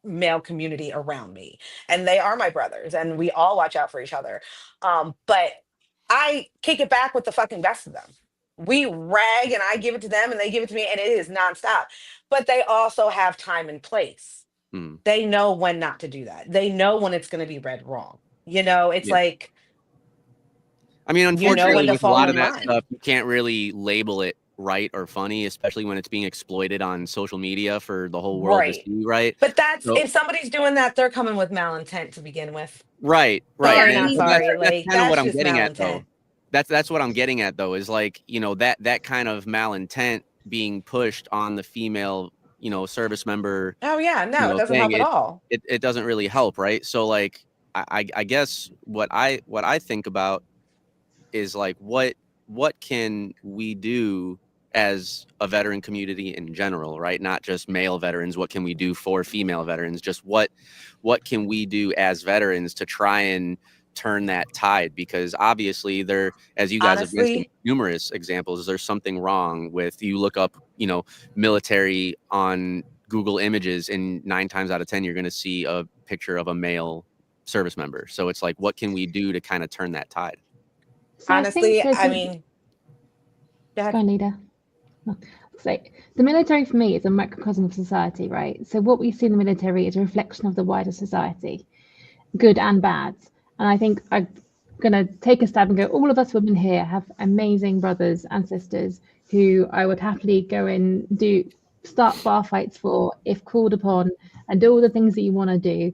male community around me, and they are my brothers, and we all watch out for each other. But I kick it back with the fucking best of them. We rag, and I give it to them, and they give it to me, and it is nonstop. But they also have time and place. They know when not to do that. They know when it's going to be read wrong. You know, it's like, I mean, unfortunately, with a lot of that line. stuff, you can't really label it right or funny, especially when it's being exploited on social media for the whole world to see, right? But if somebody's doing that, they're coming with malintent to begin with. Right. Sorry, And not sorry. that's kind of what I'm just getting at, though. malintent. That's what I'm getting at, though, is like, you know, that kind of malintent being pushed on the female, you know, service member. Oh yeah, no, it doesn't help at all. It doesn't really help, right? So like, I guess what I think about is like what what can we do as a veteran community in general, right? Not just male veterans. What can we do for female veterans? Just what can we do as veterans to try and turn that tide? Because obviously there, as you guys have mentioned numerous examples, there's something wrong with, you look up, you know, military on Google Images, and 9 times out of 10, you're going to see a picture of a male service member. So it's like, what can we do to kind of turn that tide? So Honestly, I mean, go ahead. Go on, Lida. So the military for me is a microcosm of society, right? So what we see in the military is a reflection of the wider society, good and bad. And I think I'm going to take a stab and go, all of us women here have amazing brothers and sisters who I would happily go and start bar fights for if called upon, and do all the things that you want to do.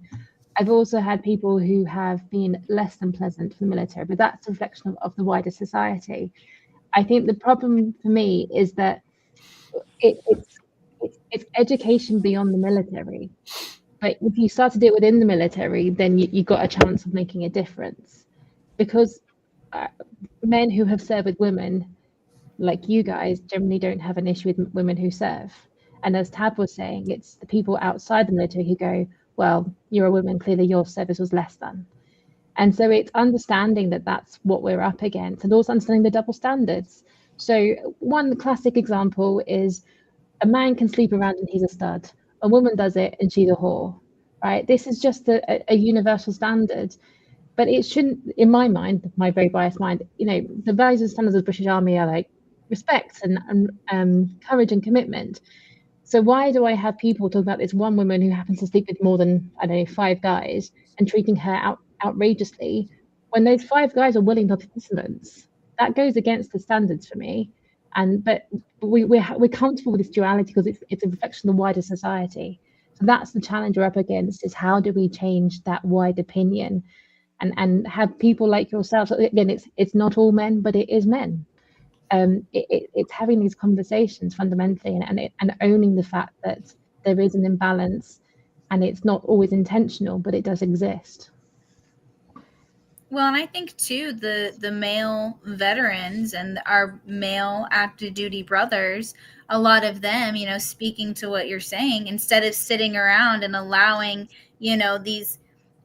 I've also had people who have been less than pleasant for the military, but that's a reflection of the wider society. I think the problem for me is that it's education beyond the military. But if you start to do it within the military, then you got a chance of making a difference. Because men who have served with women, like you guys, generally don't have an issue with women who serve. And as Tab was saying, it's the people outside the military who go, well, you're a woman, clearly your service was less than. And so it's understanding that that's what we're up against, and also understanding the double standards. So one classic example is a man can sleep around and he's a stud. A woman does it and she's a whore, right? This is just a universal standard. But it shouldn't, in my mind, my very biased mind, you know, the values and standards of the British Army are like respect and courage and commitment. So why do I have people talk about this one woman who happens to sleep with more than, I don't know, 5 guys and treating her outrageously when those 5 guys are willing participants? That goes against the standards for me. But we're comfortable with this duality because it's a reflection of the wider society. So that's the challenge we're up against, is how do we change that wide opinion and have people like yourselves. Again, it's not all men, but it is men. It's having these conversations fundamentally and owning the fact that there is an imbalance, and it's not always intentional, but it does exist. Well, and I think too, the male veterans and our male active duty brothers, a lot of them, you know, speaking to what you're saying, instead of sitting around and allowing, you know, these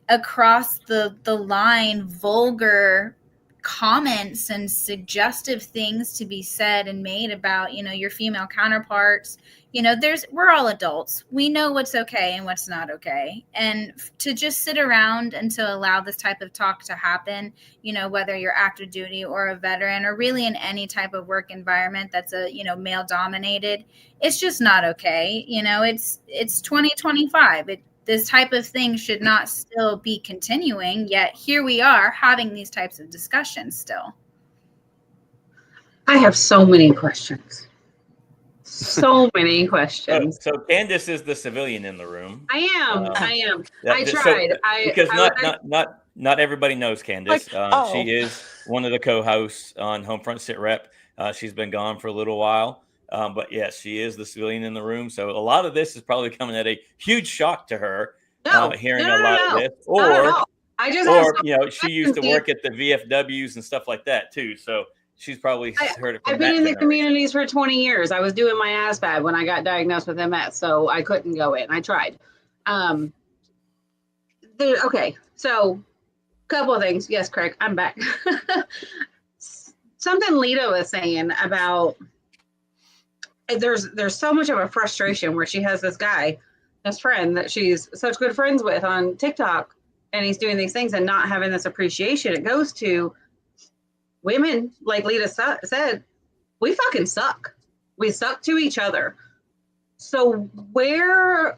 across the line vulgar comments and suggestive things to be said and made about, you know, your female counterparts. You know, we're all adults. We know what's okay and what's not okay. And to just sit around and to allow this type of talk to happen, you know, whether you're active duty or a veteran, or really in any type of work environment that's male dominated, it's just not okay. You know, it's 2025. This type of thing should not still be continuing, yet here we are having these types of discussions still. I have so many questions. So many questions. So Candace is the civilian in the room. I am. I tried. So, because not everybody knows Candace. She is one of the co-hosts on HomeFront Sitrep. She's been gone for a little while. But yes, she is the civilian in the room. So a lot of this is probably coming at a huge shock to her, hearing a lot of this. Or she used to work at the VFWs and stuff like that too. So she's probably heard it from I've been in the communities for 20 years. I was doing my ass bad when I got diagnosed with MS, so I couldn't go in. I tried. Okay, so a couple of things. Yes, Craig, I'm back. Something Lita was saying about there's so much of a frustration where she has this guy, this friend that she's such good friends with on TikTok, and he's doing these things and not having this appreciation. It goes to women, like Lita said, we fucking suck. We suck to each other. So where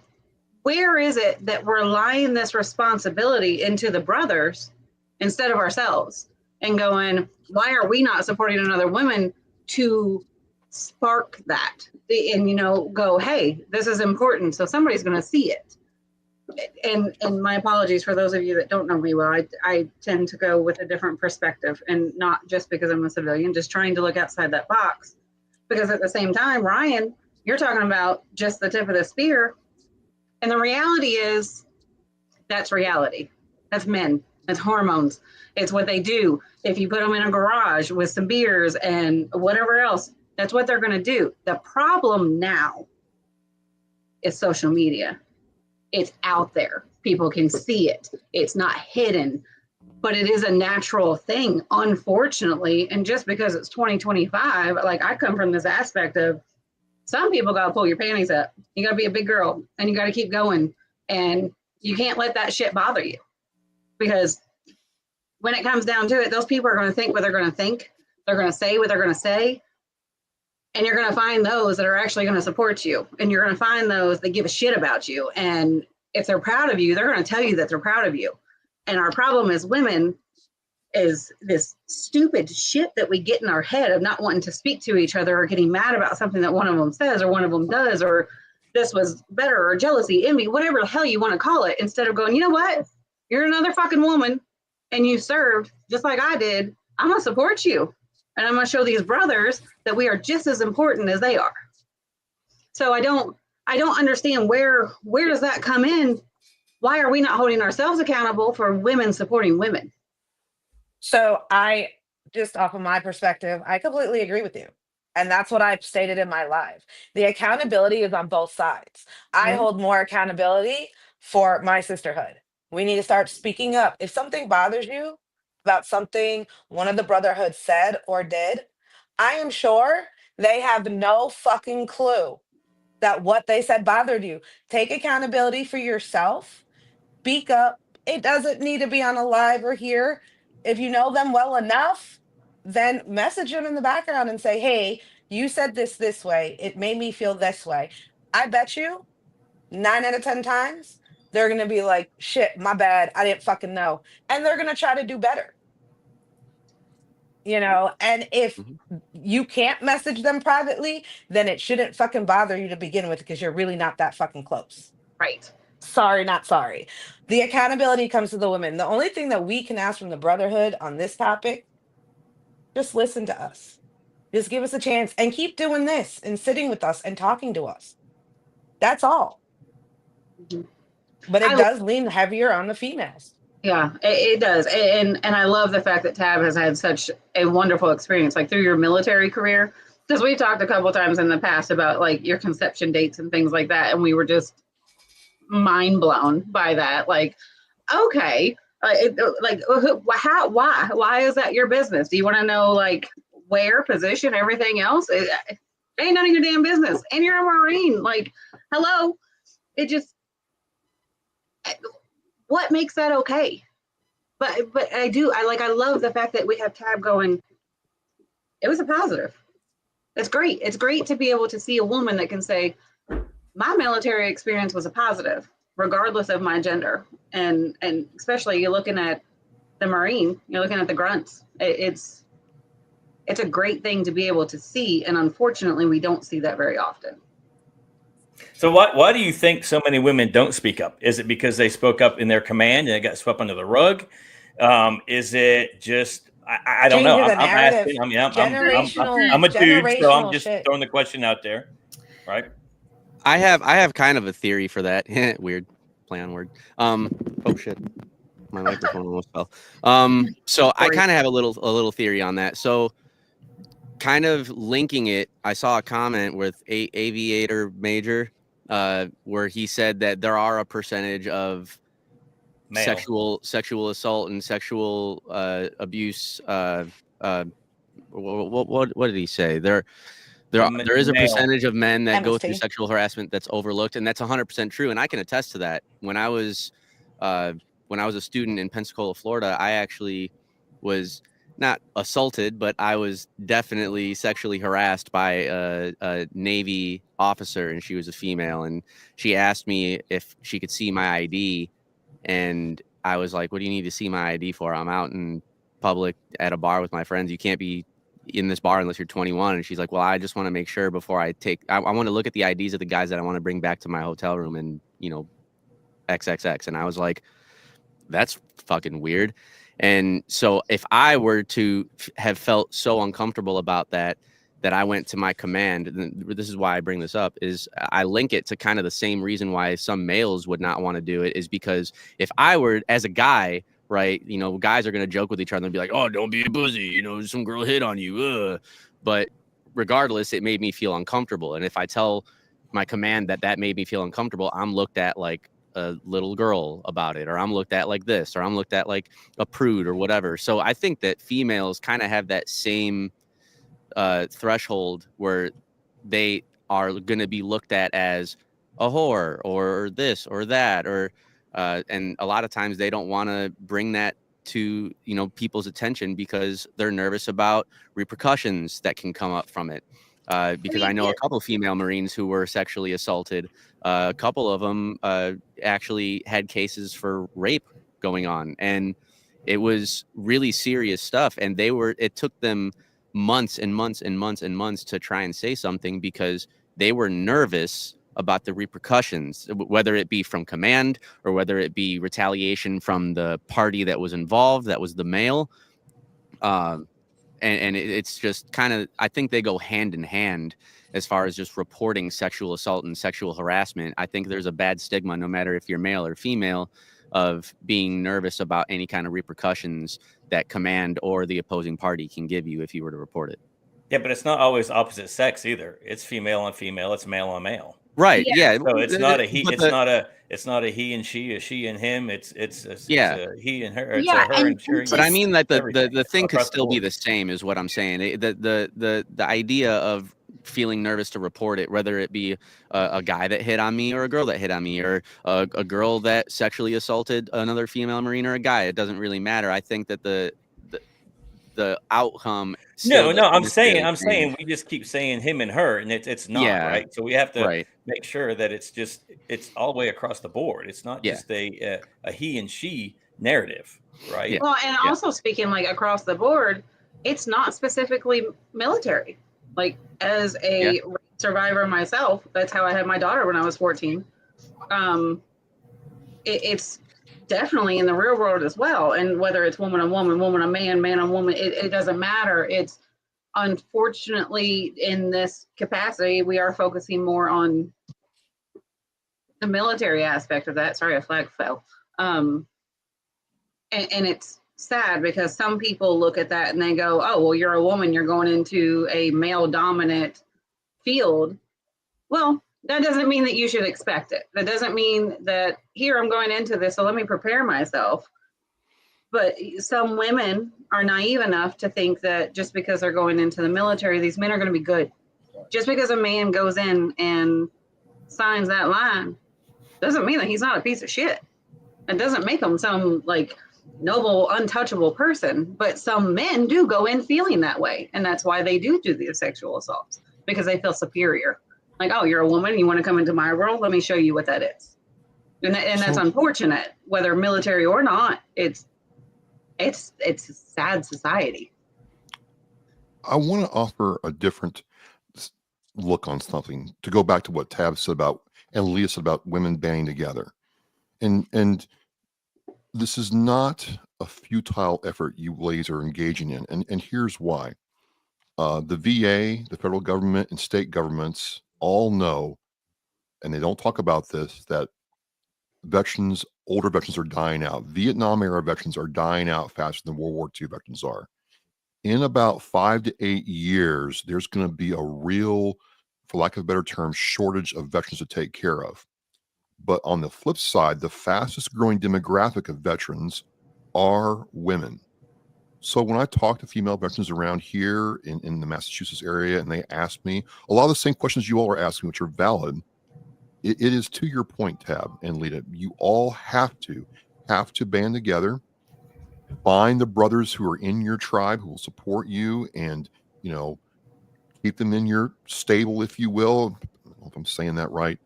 is it that we're lying this responsibility into the brothers instead of ourselves and going, why are we not supporting another woman to spark that and go, hey, this is important, so somebody's going to see it. And my apologies for those of you that don't know me well. I tend to go with a different perspective, and not just because I'm a civilian, just trying to look outside that box. Because at the same time, Ryan, you're talking about just the tip of the spear, and the reality is that's reality. That's men. It's hormones. It's what they do. If you put them in a garage with some beers and whatever else, that's what they're going to do. The problem now is social media. It's out there. People can see it. It's not hidden, but it is a natural thing, unfortunately. And just because it's 2025, like I come from this aspect of some people got to pull your panties up. You got to be a big girl and you got to keep going. And you can't let that shit bother you, because when it comes down to it, those people are going to think what they're going to think. They're going to say what they're going to say. And you're going to find those that are actually going to support you. And you're going to find those that give a shit about you. And if they're proud of you, they're going to tell you that they're proud of you. And our problem as women is this stupid shit that we get in our head of not wanting to speak to each other or getting mad about something that one of them says or one of them does, or this was better, or jealousy, envy, whatever the hell you want to call it, instead of going, you know what? You're another fucking woman and you served just like I did. I'm going to support you. And I'm going to show these brothers that we are just as important as they are. So I don't understand where does that come in? Why are we not holding ourselves accountable for women supporting women? So I, just off of my perspective, I completely agree with you. And that's what I've stated in my live. The accountability is on both sides. I hold more accountability for my sisterhood. We need to start speaking up. If something bothers you about something one of the brotherhood said or did, I am sure they have no fucking clue that what they said bothered you. Take accountability for yourself. Speak up. It doesn't need to be on a live or here. If you know them well enough, then message them in the background and say, hey, you said this way. It made me feel this way. I bet you 9 out of 10 times, they're going to be like, shit, my bad. I didn't fucking know. And they're going to try to do better. You know, and if you can't message them privately, then it shouldn't fucking bother you to begin with, because you're really not that fucking close. Right. Sorry, not sorry. The accountability comes to the women. The only thing that we can ask from the brotherhood on this topic, just listen to us. Just give us a chance and keep doing this and sitting with us and talking to us. That's all. But it does lean heavier on the females. Yeah, it does. And I love the fact that Tab has had such a wonderful experience, like through your military career, because we've talked a couple times in the past about like your conception dates and things like that. And we were just mind blown by that. Like, okay, why is that your business? Do you want to know like where, position, everything else? It ain't none of your damn business. And you're a Marine. Like, hello. It just, what makes that okay? But I love the fact that we have Tab going, it was a positive. It's great. It's great to be able to see a woman that can say, my military experience was a positive, regardless of my gender. And especially you're looking at the Marine, you're looking at the grunts. It's a great thing to be able to see. And unfortunately, we don't see that very often. So why do you think so many women don't speak up? Is it because they spoke up in their command and it got swept under the rug? Is it just I don't know? I'm asking. I'm a dude, so I'm just throwing the question out there, right? I have kind of a theory for that. Weird play on word. Oh shit, my microphone almost fell. So I kind of have a little theory on that. So kind of linking it, I saw a comment with Aviator Major, where he said that there are a percentage of sexual assault and sexual abuse. What did he say? There is a percentage of men that go through sexual harassment that's overlooked, and that's 100% true. And I can attest to that. When I was a student in Pensacola, Florida, I actually was not assaulted, but I was definitely sexually harassed by a Navy officer, and she was a female, and she asked me if she could see my ID, and I was like, what do you need to see my ID for? I'm out in public at a bar with my friends. You can't be in this bar unless you're 21. And she's like, well, I just want to make sure before I want to look at the IDs of the guys that I want to bring back to my hotel room, and XXX. And I was like, that's fucking weird. And so if I were to have felt so uncomfortable about that I went to my command, and this is why I bring this up, is I link it to kind of the same reason why some males would not want to do it, is because if I were, as a guy, right? You know, guys are going to joke with each other and be like, oh, don't be a pussy, you know, some girl hit on you. But regardless, it made me feel uncomfortable. And if I tell my command that made me feel uncomfortable, I'm looked at like a little girl about it, or I'm looked at like this, or I'm looked at like a prude or whatever. So I think that females kind of have that same threshold where they are going to be looked at as a whore or this or that, or and a lot of times they don't want to bring that to, you know, people's attention because they're nervous about repercussions that can come up from it. Because I know a couple of female Marines who were sexually assaulted. A couple of them actually had cases for rape going on, and it was really serious stuff. And it took them months and months and months and months to try and say something because they were nervous about the repercussions, whether it be from command or whether it be retaliation from the party that was involved, that was the male. And it's just kind of, I think they go hand in hand as far as just reporting sexual assault and sexual harassment. I think there's a bad stigma, no matter if you're male or female, of being nervous about any kind of repercussions that command or the opposing party can give you if you were to report it. Yeah, but it's not always opposite sex either. It's female on female. It's male on male. Right. Yeah. So it's not a he. It's not a he and she, a she and him. It's a he and her. It's a her and her. But I mean that the thing could still be the same, is what I'm saying. The idea of feeling nervous to report it, whether it be a guy that hit on me or a girl that hit on me, or a girl that sexually assaulted another female Marine or a guy, it doesn't really matter. I think that the outcome. No, I'm saying we just keep saying him and her, and it's not right. So we have to make sure that it's all the way across the board. It's not just a he and she narrative, right? Yeah. Well, and also speaking like across the board, it's not specifically military. Like as a survivor myself, that's how I had my daughter when I was 14. It's definitely in the real world as well. And whether it's woman on woman, woman on man, man on woman, it doesn't matter. It's unfortunately in this capacity, we are focusing more on the military aspect of that. Sorry, a flag fell. And it's sad because some people look at that and they go, oh, well, you're a woman, you're going into a male dominant field. Well, that doesn't mean that you should expect it. That doesn't mean that here I'm going into this, so let me prepare myself. But some women are naive enough to think that just because they're going into the military, these men are going to be good. Just because a man goes in and signs that line doesn't mean that he's not a piece of shit. It doesn't make him some like noble, untouchable person. But some men do go in feeling that way. And that's why they do these sexual assaults, because they feel superior. Like, oh, you're a woman, you want to come into my world? Let me show you what that is. And that's unfortunate, whether military or not. It's a sad society. I want to offer a different look on something, to go back to what Tab said about, and Leah said about women banding together. And this is not a futile effort you ladies are engaging in. And here's why. The VA, the federal government, and state governments all know, and they don't talk about this, that older veterans are dying out. Vietnam era veterans are dying out faster than World War II veterans are. In about 5 to 8 years, there's going to be a real, for lack of a better term, shortage of veterans to take care of. But on the flip side, the fastest growing demographic of veterans are women. So when I talk to female veterans around here in the Massachusetts area, and they ask me a lot of the same questions you all are asking, which are valid, it is to your point, Tab and Lita, you all have to band together, find the brothers who are in your tribe who will support you, and, you know, keep them in your stable, if you will. I don't know if I'm saying that right.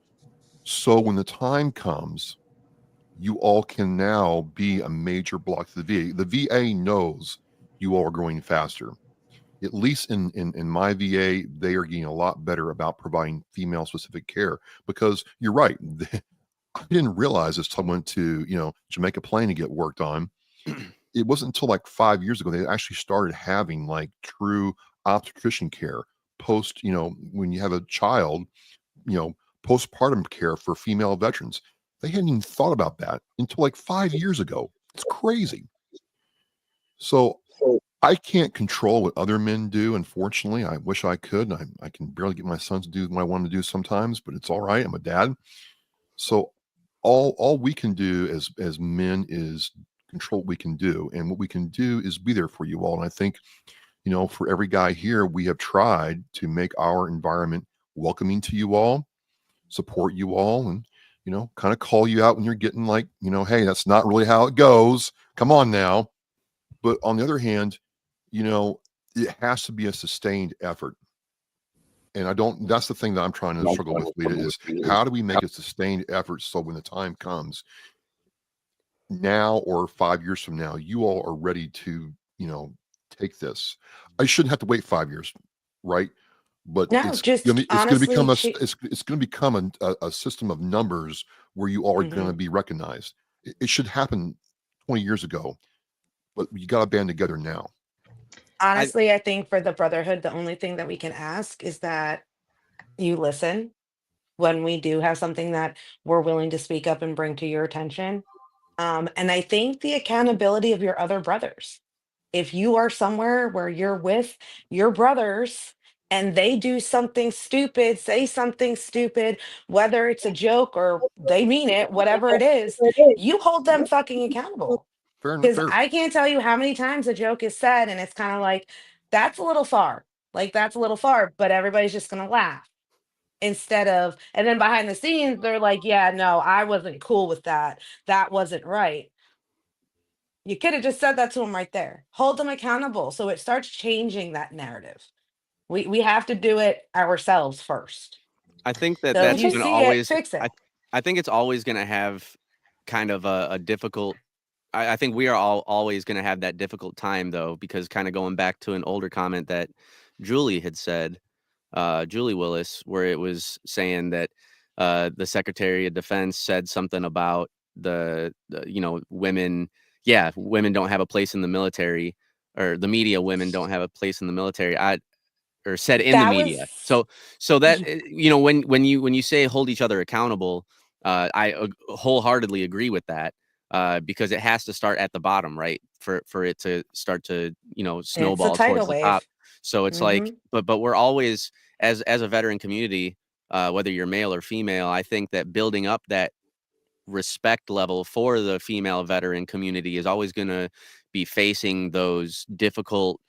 So when the time comes, you all can now be a major block to the VA. The VA knows you all are growing faster. At least in my VA, they are getting a lot better about providing female specific care, because you're right. I didn't realize this till I went to, Jamaica Plain to get worked on. It wasn't until like 5 years ago they actually started having like true obstetrician care post, when you have a child, postpartum care for female veterans. They hadn't even thought about that until like 5 years ago. It's crazy. So I can't control what other men do. Unfortunately, I wish I could. I can barely get my sons to do what I want them to do sometimes, but it's all right. I'm a dad. So all we can do as men is control what we can do. And what we can do is be there for you all. And I think, for every guy here, we have tried to make our environment welcoming to you all, support you all, and, kind of call you out when you're getting like, hey, that's not really how it goes. Come on now. But on the other hand, it has to be a sustained effort. And that's the thing that I'm trying to struggle with, Lita, is how do we make a sustained effort so when the time comes now or 5 years from now, you all are ready to, take this. I shouldn't have to wait 5 years, right? But No, it's just going to honestly, become it's going to become a system of numbers where you all are going to be recognized. It should happen 20 years ago, but you got to band together now. honestly, I think for the brotherhood, the only thing that we can ask is that you listen when we do have something that we're willing to speak up and bring to your attention. And I think the accountability of your other brothers. If you are somewhere where you're with your brothers and they do something stupid, say something stupid, whether it's a joke or they mean it, whatever it is, you hold them fucking accountable. Fair enough. Because I can't tell you how many times a joke is said and it's kind of like, that's a little far. Like, that's a little far, but everybody's just going to laugh instead of, and then behind the scenes, they're like, yeah, no, I wasn't cool with that. That wasn't right. You could have just said that to them right there. Hold them accountable so it starts changing that narrative. We have to do it ourselves first. I think that So if that's you going to see it, always, fix it. I think it's always going to have kind of a difficult, I think we are all always going to have that difficult time though, because kind of going back to an older comment that Julie had said, Julie Willis, where it was saying that the Secretary of Defense said something about the women. Yeah, women don't have a place in the military, or the media women don't have a place in the military. Or said in the media. So that when you say hold each other accountable, I wholeheartedly agree with that, because it has to start at the bottom, right? For it to start to snowball towards the top. So it's like, but we're always as a veteran community, whether you're male or female, I think that building up that respect level for the female veteran community is always going to be facing those difficult,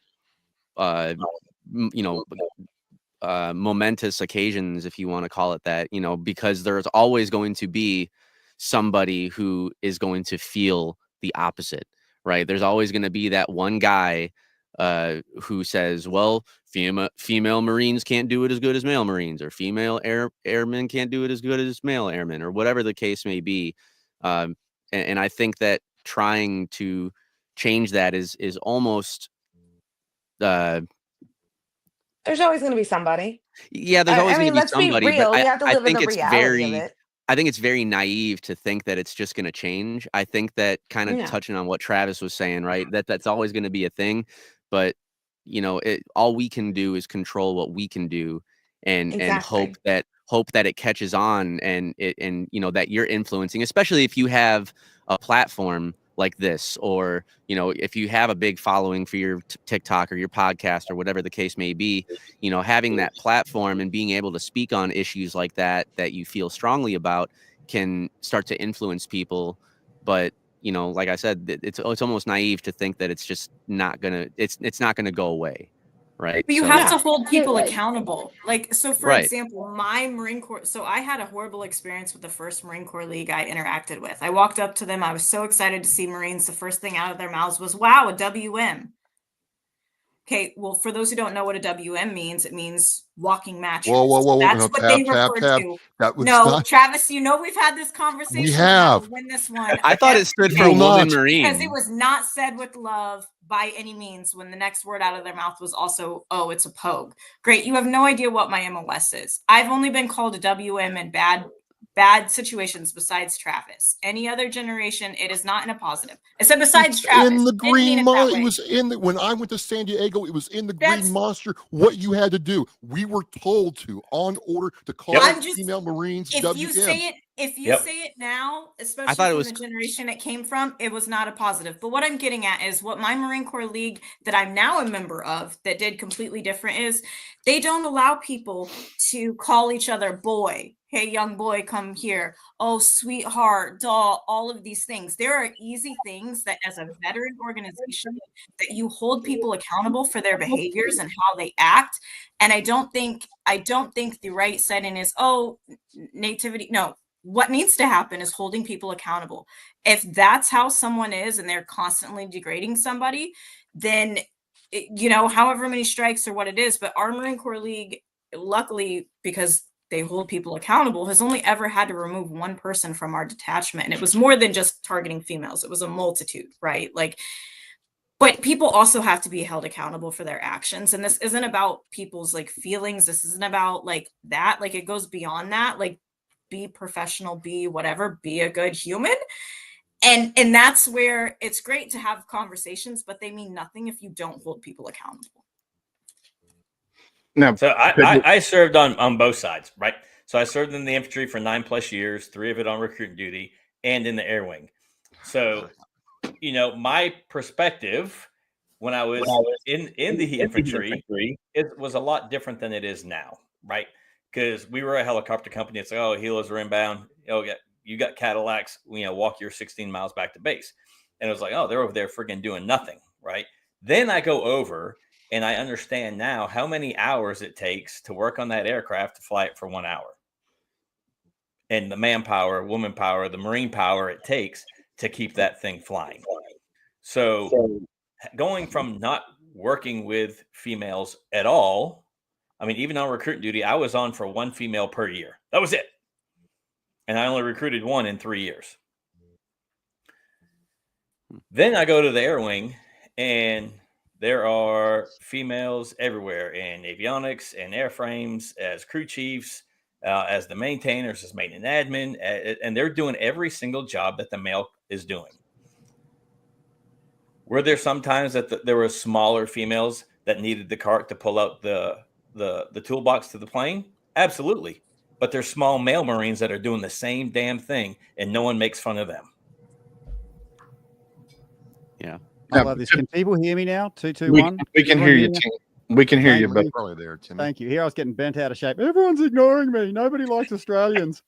momentous occasions, if you want to call it that, because there's always going to be somebody who is going to feel the opposite, right? There's always going to be that one guy who says, well, female Marines can't do it as good as male Marines, or female airmen can't do it as good as male airmen, or whatever the case may be. And I think that trying to change that is almost there's always going to be somebody. Yeah, there's always going to be somebody. Let's be real. But We have to live in the reality of it. I think it's very naive to think that it's just going to change. I think that kind of touching on what Travis was saying, right? That's always going to be a thing. But all we can do is control what we can do, and hope that it catches on, and that you're influencing, especially if you have a platform like this, or if you have a big following for your TikTok or your podcast or whatever the case may be, having that platform and being able to speak on issues like that you feel strongly about can start to influence people. But like I said, it's almost naive to think that it's just not gonna go away, right? But you have to hold people accountable. Like, so for example, my Marine Corps, so I had a horrible experience with the first Marine Corps League I interacted with. I walked up to them. I was so excited to see Marines. The first thing out of their mouths was, wow, a WM. Okay, well, for those who don't know what a WM means, it means walking mattress. Whoa. That's what they refer to. No, Travis, we've had this conversation. We have. Win this one. I thought it stood for woman Marine. Because it was not said with love by any means, when the next word out of their mouth was also, oh, it's a pogue. Great. You have no idea what my MOS is. I've only been called a WM in bad situations besides Travis. Any other generation, it is not in a positive. I said besides Travis. In the green monster. It was when I went to San Diego, it was in the green monster. What you had to do. We were told to, on order, to call female Marines WM. if you Yep. say it now, I especially thought it from was the generation it came from, it was not a positive. But what I'm getting at is what my Marine Corps league that I'm now a member of that did completely different is they don't allow people to call each other boy. Hey, young boy, come here. Oh, sweetheart, doll, all of these things. There are easy things that as a veteran organization that you hold people accountable for their behaviors and how they act. And I don't think the right setting is, oh, nativity. No, what needs to happen is holding people accountable. If that's how someone is and they're constantly degrading somebody, then however many strikes or what it is. But our Marine Corps League, luckily, because they hold people accountable, has only ever had to remove one person from our detachment. And it was more than just targeting females. It was a multitude, right? But people also have to be held accountable for their actions. And this isn't about people's feelings. This isn't about that. It goes beyond that. Be professional, be whatever, be a good human. And that's where it's great to have conversations, but they mean nothing if you don't hold people accountable. Now, So I served on both sides, right? So I served in the infantry for 9+ years, 3 of it on recruiting duty and in the air wing. So, my perspective when I was in the infantry, it was a lot different than it is now, right? Because we were a helicopter company. It's like, oh, helos are inbound. Oh, yeah, you got Cadillacs. Walk your 16 miles back to base. And it was like, oh, they're over there friggin' doing nothing, right? Then I go over and I understand now how many hours it takes to work on that aircraft to fly it for 1 hour. And the manpower, woman power, the Marine power it takes to keep that thing flying. So going from not working with females at all, I mean, even on recruiting duty, I was on for 1 female per year. That was it. And I only recruited 1 in 3 years. Then I go to the air wing and there are females everywhere in avionics and airframes as crew chiefs, as the maintainers, as maintenance admin, and they're doing every single job that the male is doing. Were there sometimes that there were smaller females that needed the cart to pull out the toolbox to the plane? Absolutely. But there's small male Marines that are doing the same damn thing and no one makes fun of them. Yeah. I love this. Can people hear me now? 221. We can hear you, Tim. We can hear you, but probably there, Tim. Thank you. Here I was getting bent out of shape. Everyone's ignoring me. Nobody likes Australians.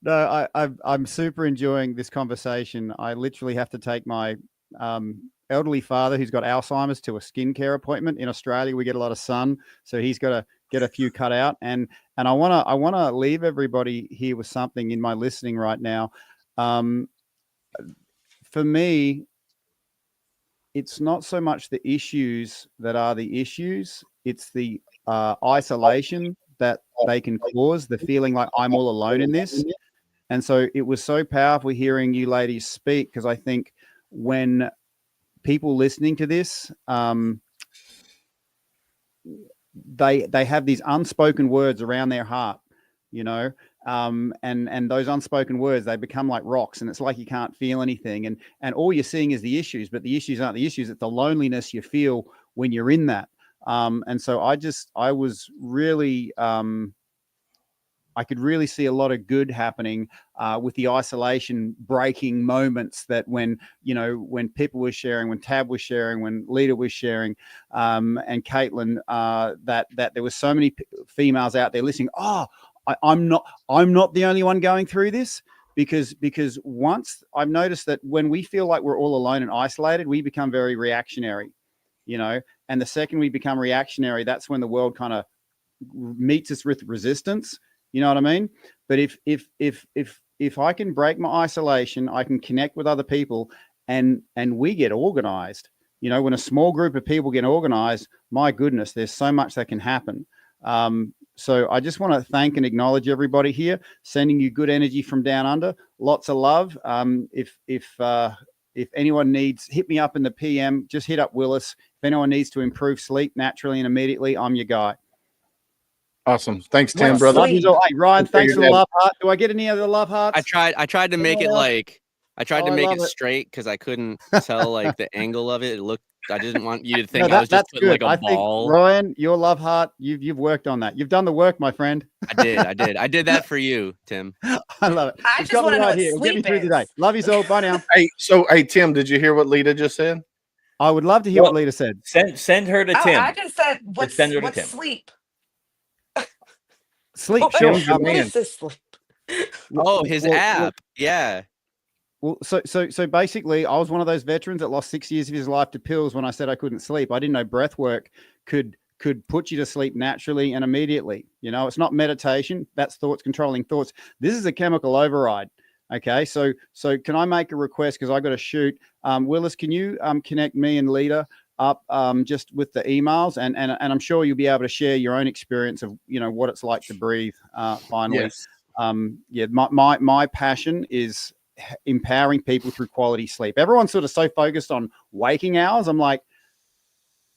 No, I'm super enjoying this conversation. I literally have to take my elderly father who's got Alzheimer's to a skincare appointment. In Australia, we get a lot of sun, so he's got to get a few cut out. And I wanna leave everybody here with something in my listening right now. For me, it's not so much the issues that are the issues, it's the isolation that they can cause, the feeling like I'm all alone in this. And so it was so powerful hearing you ladies speak, because I think when people listening to this, they have these unspoken words around their heart, and those unspoken words, they become like rocks, and it's like you can't feel anything, and all you're seeing is the issues, but the issues aren't the issues. It's the loneliness you feel when you're in that. And so I was really, I could really see a lot of good happening with the isolation breaking moments, that when people were sharing, when Tab was sharing, when Lita was sharing, and Caitlin, that there were so many females out there listening. Oh, I'm not the only one going through this, because once I've noticed that when we feel like we're all alone and isolated, we become very reactionary, and the second we become reactionary, that's when the world kind of meets us with resistance. You know what I mean? But if I can break my isolation, I can connect with other people, and we get organized. When a small group of people get organized, my goodness, there's so much that can happen. So I just want to thank and acknowledge everybody here, sending you good energy from down under. Lots of love. If anyone needs, hit me up in the PM. Just hit up Willis. If anyone needs to improve sleep naturally and immediately, I'm your guy. Awesome. Thanks, Tim, brother. Love you all. Hey, Ryan, thanks for the love heart. Do I get any other love hearts? I tried to make it like, I tried to make love it straight because I couldn't tell like the angle of it. It looked I didn't want you to think No, I was just that's putting good. like a I think ball. Ryan, your love heart, you've worked on that. You've done the work, my friend. I did that for you, Tim. I love it. I It's just got me want to know right what here. It'll get me sleep through the day. is. Love you all. Bye now. Hey, Tim, did you hear what Lita just said? I would love to hear what Lita said. Send her to Oh, Tim. I just said, Just send her to what's Tim. sleep? Sleep, What- sure. Tim's your what man. is this sleep? Oh, his well, app. Yeah. Well, so basically, I was one of those veterans that lost 6 years of his life to pills when I said I couldn't sleep. I didn't know breath work could put you to sleep naturally and immediately. You know, it's not meditation. That's thoughts, controlling thoughts. This is a chemical override. Okay, so can I make a request, because I got to shoot? Willis, can you connect me and Lita up just with the emails, and I'm sure you'll be able to share your own experience of, you know, what it's like to breathe. Finally, Yes. My passion is empowering people through quality sleep. Everyone's sort of so focused on waking hours. I'm like,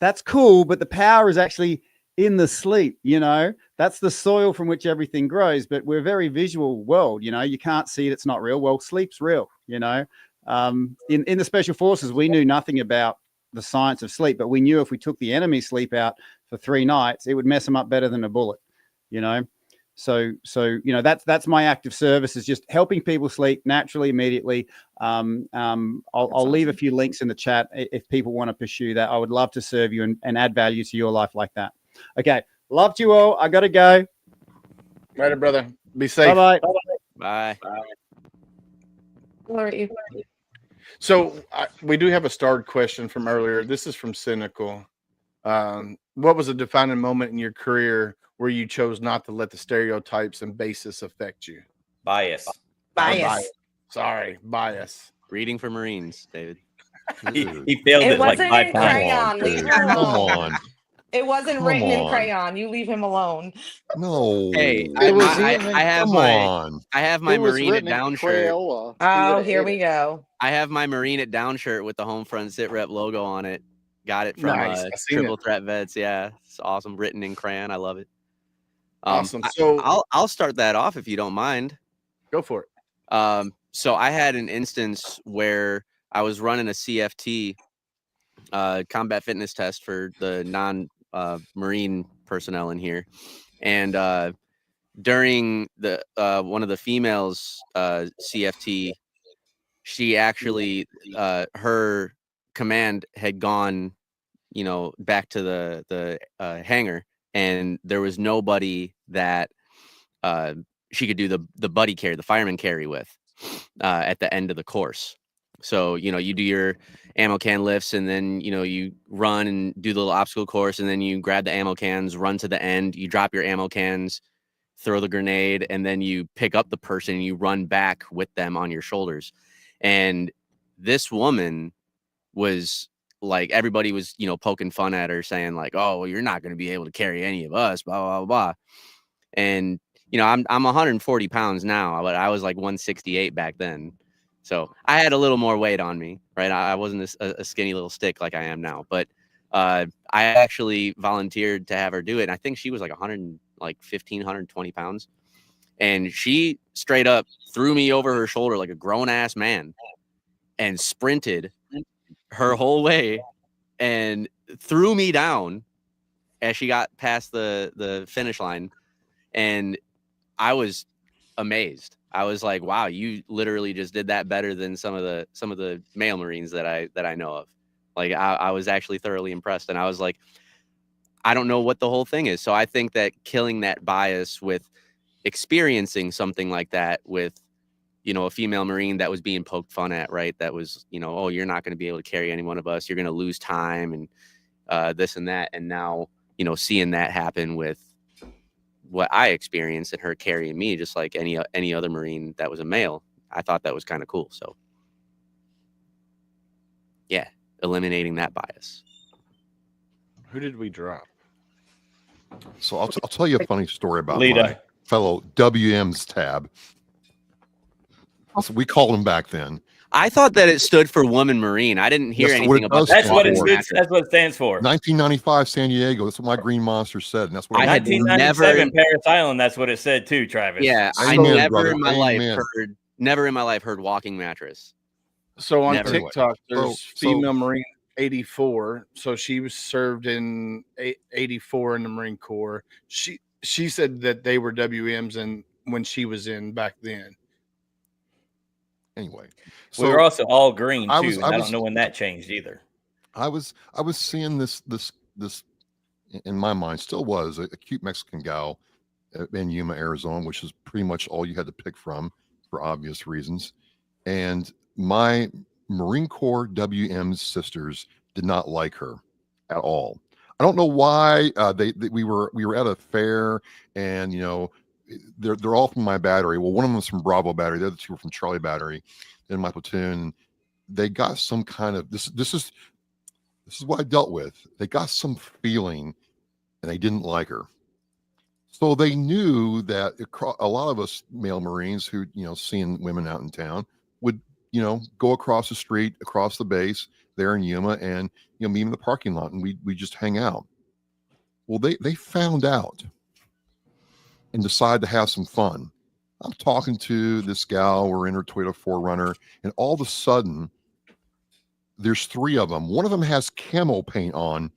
that's cool, but the power is actually in the sleep. You know, that's the soil from which everything grows. But we're a very visual world. You know, you can't see it; it's not real. Well, sleep's real. You know, in the special forces, we knew nothing about the science of sleep, but we knew if we took the enemy sleep out for 3 nights, it would mess them up better than a bullet. You know. So you know, that's my active service, is just helping people sleep naturally, immediately. I'll leave a few links in the chat if people want to pursue that. I would love to serve you and add value to your life like that. Okay, loved you all. I gotta go. Right, brother. Be safe. Bye Bye. All right. So we do have a starred question from earlier. This is from Cynical. What was a defining moment in your career where you chose not to let the stereotypes and basis affect you? Bias. Bias. Sorry, bias. Reading for Marines, David. He failed It it like wasn't 5 in times. crayon. Leave him Come alone. on. It wasn't Come written in on. crayon. You leave him alone. No. Hey, It was I even. have Come my on. I have my It was Marine at written in down shirt. Crayola. He Oh, would've here ate we it. go. I have my Marine at down shirt with the HomeFront Sitrep logo on it. Got it from Nice. I seen Triple it. Threat Vets. Yeah, it's awesome. Written in crayon. I love it. Awesome. So I'll start that off if you don't mind. Go for it. So I had an instance where I was running a CFT, combat fitness test for the non-Marine personnel in here, and during the one of the females CFT, she actually her command had gone, you know, back to the hangar, and there was nobody that she could do the buddy carry, the fireman carry with at the end of the course. So, you know, you do your ammo can lifts, and then, you know, you run and do the little obstacle course, and then you grab the ammo cans, run to the end, you drop your ammo cans, throw the grenade, and then you pick up the person and you run back with them on your shoulders. And this woman was like, everybody was, you know, poking fun at her, saying like, oh, well, you're not going to be able to carry any of us, blah, blah, blah. And, you know, I'm 140 pounds now, but I was like 168 back then. So I had a little more weight on me, right? I wasn't a skinny little stick like I am now, but I actually volunteered to have her do it. And I think she was like 120 pounds. And she straight up threw me over her shoulder like a grown ass man and sprinted her whole way and threw me down as she got past the finish line. And I was amazed. I was like, wow, you literally just did that better than some of the male Marines that I know of. Like I was actually thoroughly impressed. And I was like, I don't know what the whole thing is. So I think that killing that bias with experiencing something like that with, you know, a female Marine that was being poked fun at, right? That was, you know, oh, you're not going to be able to carry any one of us. You're going to lose time and this and that. And now, you know, seeing that happen with what I experienced and her carrying me, just like any other Marine that was a male, I thought that was kind of cool. So yeah, eliminating that bias. Who did we drop? So I'll tell you a funny story about Lita. my fellow WM's tab. We called him back then. I thought that it stood for Woman Marine. I didn't hear That's anything what it about does that. That's what it for. stands. That's what it stands for. 1995 San Diego. That's what my Green Monster said, and that's what I had 1997 never- Paris Island. That's what it said too, Travis. Yeah, I Amen, never brother. in my Amen. life heard walking mattress. So on Never. TikTok, there's So- female Marine 84. So she was served in 84 in the Marine Corps. She said that they were WMs and when she was in back then. Anyway, so we were also all green too. I don't know when that changed either. I was seeing this in my mind still was a cute Mexican gal in Yuma, Arizona, which is pretty much all you had to pick from for obvious reasons. And my Marine Corps WM's sisters did not like her at all. I don't know why. We were at a fair, and they're all from my battery. Well, one of them was from Bravo Battery. The other two were from Charlie Battery. In my platoon, they got some kind of this is what I dealt with. They got some feeling, and they didn't like her. So they knew that a lot of us male Marines who seeing women out in town would go across the street, across the base there in Yuma, and meet them in the parking lot, and we just hang out. Well, they found out and decided to have some fun. I'm talking to this gal. We're in her Toyota 4Runner, and all of a sudden, there's three of them. One of them has camo paint on,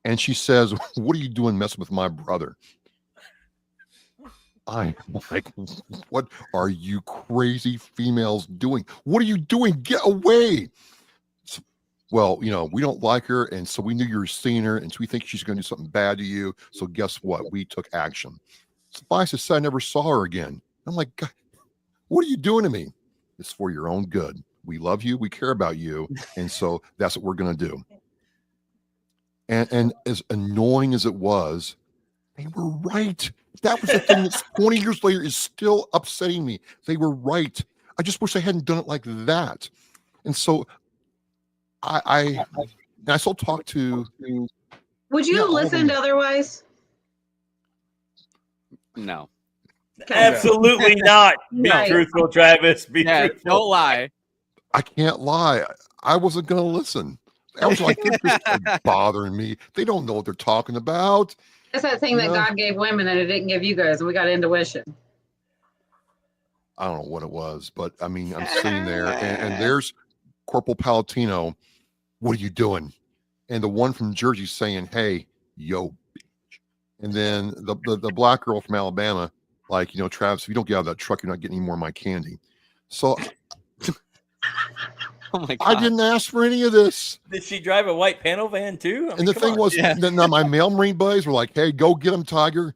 and she says, "What are you doing messing with my brother?" I'm like, "What are you crazy females doing? What are you doing? Get away!" Well, we don't like her, and so we knew you were seeing her, and so we think she's going to do something bad to you. So guess what? We took action. Suffice to say, I never saw her again. I'm like, "God, what are you doing to me?" It's for your own good. We love you. We care about you. And so that's what we're going to do. And as annoying as it was, they were right. That was the thing that's 20 years later is still upsetting me. They were right. I just wish I hadn't done it like that. And so I still talk to. Would you have listened otherwise? No. Absolutely not. Be truthful, Travis. Be truthful. Don't lie. I can't lie. I wasn't going to listen. I was like, they're just bothering me. They don't know what they're talking about. It's that thing that God gave women that it didn't give you guys, and we got intuition. I don't know what it was, but I mean, I'm sitting there, and there's Corporal Palatino. What are you doing? And the one from Jersey saying, "Hey, yo, bitch." And then the black girl from Alabama, like, "Travis, if you don't get out of that truck, you're not getting any more of my candy." So oh my God. I didn't ask for any of this. Did she drive a white panel van too? And the thing was, now my male Marine buddies were like, "Hey, go get him, Tiger.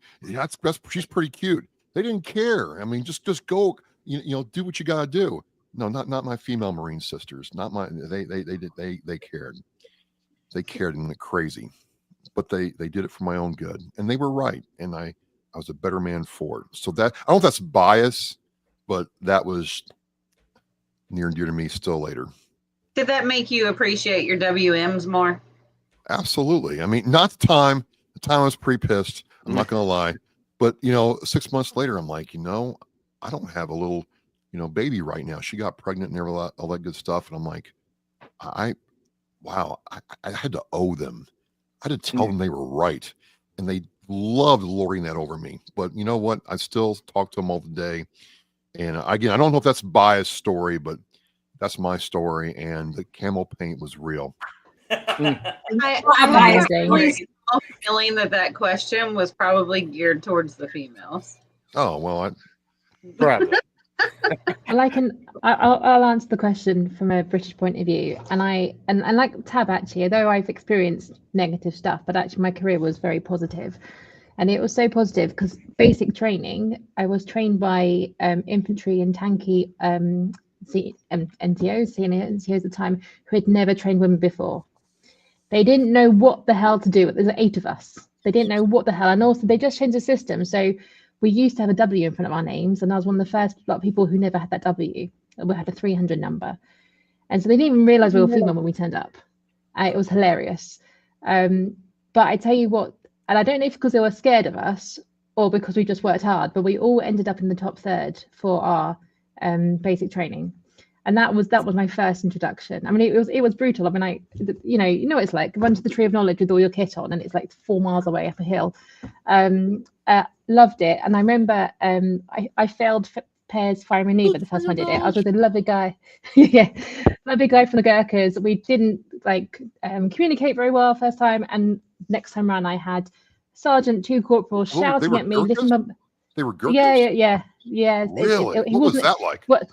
She's pretty cute." They didn't care. I mean, just go, do what you gotta do. No, not my female Marine sisters. Not my. They cared. They cared and went crazy, but they did it for my own good, and they were right. And I was a better man for it. So that, I don't know if that's bias, but that was near and dear to me still later. Did that make you appreciate your WMs more? Absolutely. I mean, not the time. The time I was pretty pissed. I'm not going to lie. But, 6 months later, I'm like, I don't have a little, baby right now. She got pregnant and all that good stuff. And I'm like, I had to owe them. I had to tell them they were right. And they loved lording that over me. But you know what? I still talk to them all the day. And again, I don't know if that's biased story, but that's my story. And the camo paint was real. I have a feeling that question was probably geared towards the females. Oh, well, probably. I'll answer the question from a British point of view, and like Tab, actually, although I've experienced negative stuff, but actually my career was very positive. And it was so positive because basic training, I was trained by infantry and tanky NCOs at the time who had never trained women before. They didn't know what the hell to do. There's 8 of us. They didn't know what the hell. And also they just changed the system. So we used to have a W in front of our names. And I was one of the first people who never had that W. We had a 300 number. And so they didn't even realize we were female when we turned up. It was hilarious. But I tell you what, and I don't know if because they were scared of us or because we just worked hard, but we all ended up in the top third for our basic training. And that was my first introduction. I mean, it was brutal. I mean, you know what it's like, run to the tree of knowledge with all your kit on, and it's like 4 miles away up a hill. Loved it. And I remember I failed pairs firing maneuver the first time I did it. I was with a lovely guy. Yeah, lovely guy from the Gurkhas. We didn't communicate very well first time, and next time around I had sergeant, 2 corporals They shouting were at me. Gurkhas? Listen, They were Gurkhas? yeah. Really? He What was wasn't. that like? What?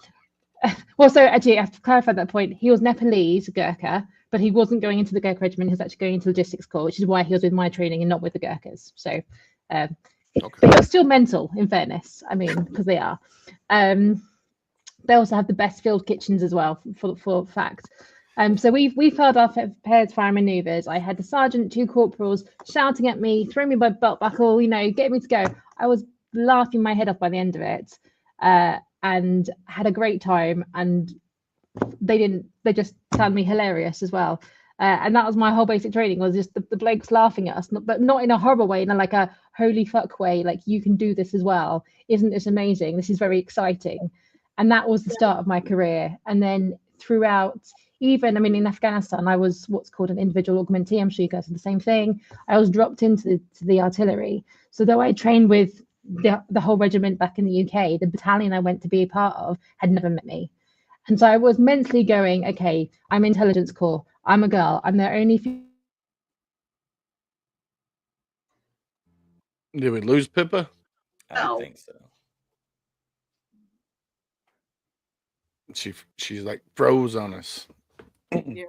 Well, so actually, I have to clarify that point. He was Nepalese Gurkha, but he wasn't going into the Gurkha regiment. He was actually going into logistics corps, which is why he was with my training and not with the Gurkhas. So, but he was still mental, in fairness. I mean, because they are. They also have the best field kitchens as well, for fact. So we failed our paired fire maneuvers. I had the sergeant, 2 corporals shouting at me, throwing me by belt buckle, getting me to go. I was laughing my head off by the end of it, and had a great time. And they just found me hilarious as well. And that was my whole basic training, was just the blokes laughing at us, but not in a horrible way, in like a holy fuck way, like, you can do this as well. Isn't this amazing? This is very exciting. And that was the start of my career. And then throughout, even, I mean, in Afghanistan, I was what's called an individual augmentee. I'm sure you guys are the same thing. I was dropped into the artillery. So though I trained with the whole regiment back in the UK, the battalion I went to be a part of had never met me. And so I was mentally going, okay, I'm intelligence corps. I'm a girl. I'm the only. Did we lose Pippa? I think so. She's like froze on us. Yeah.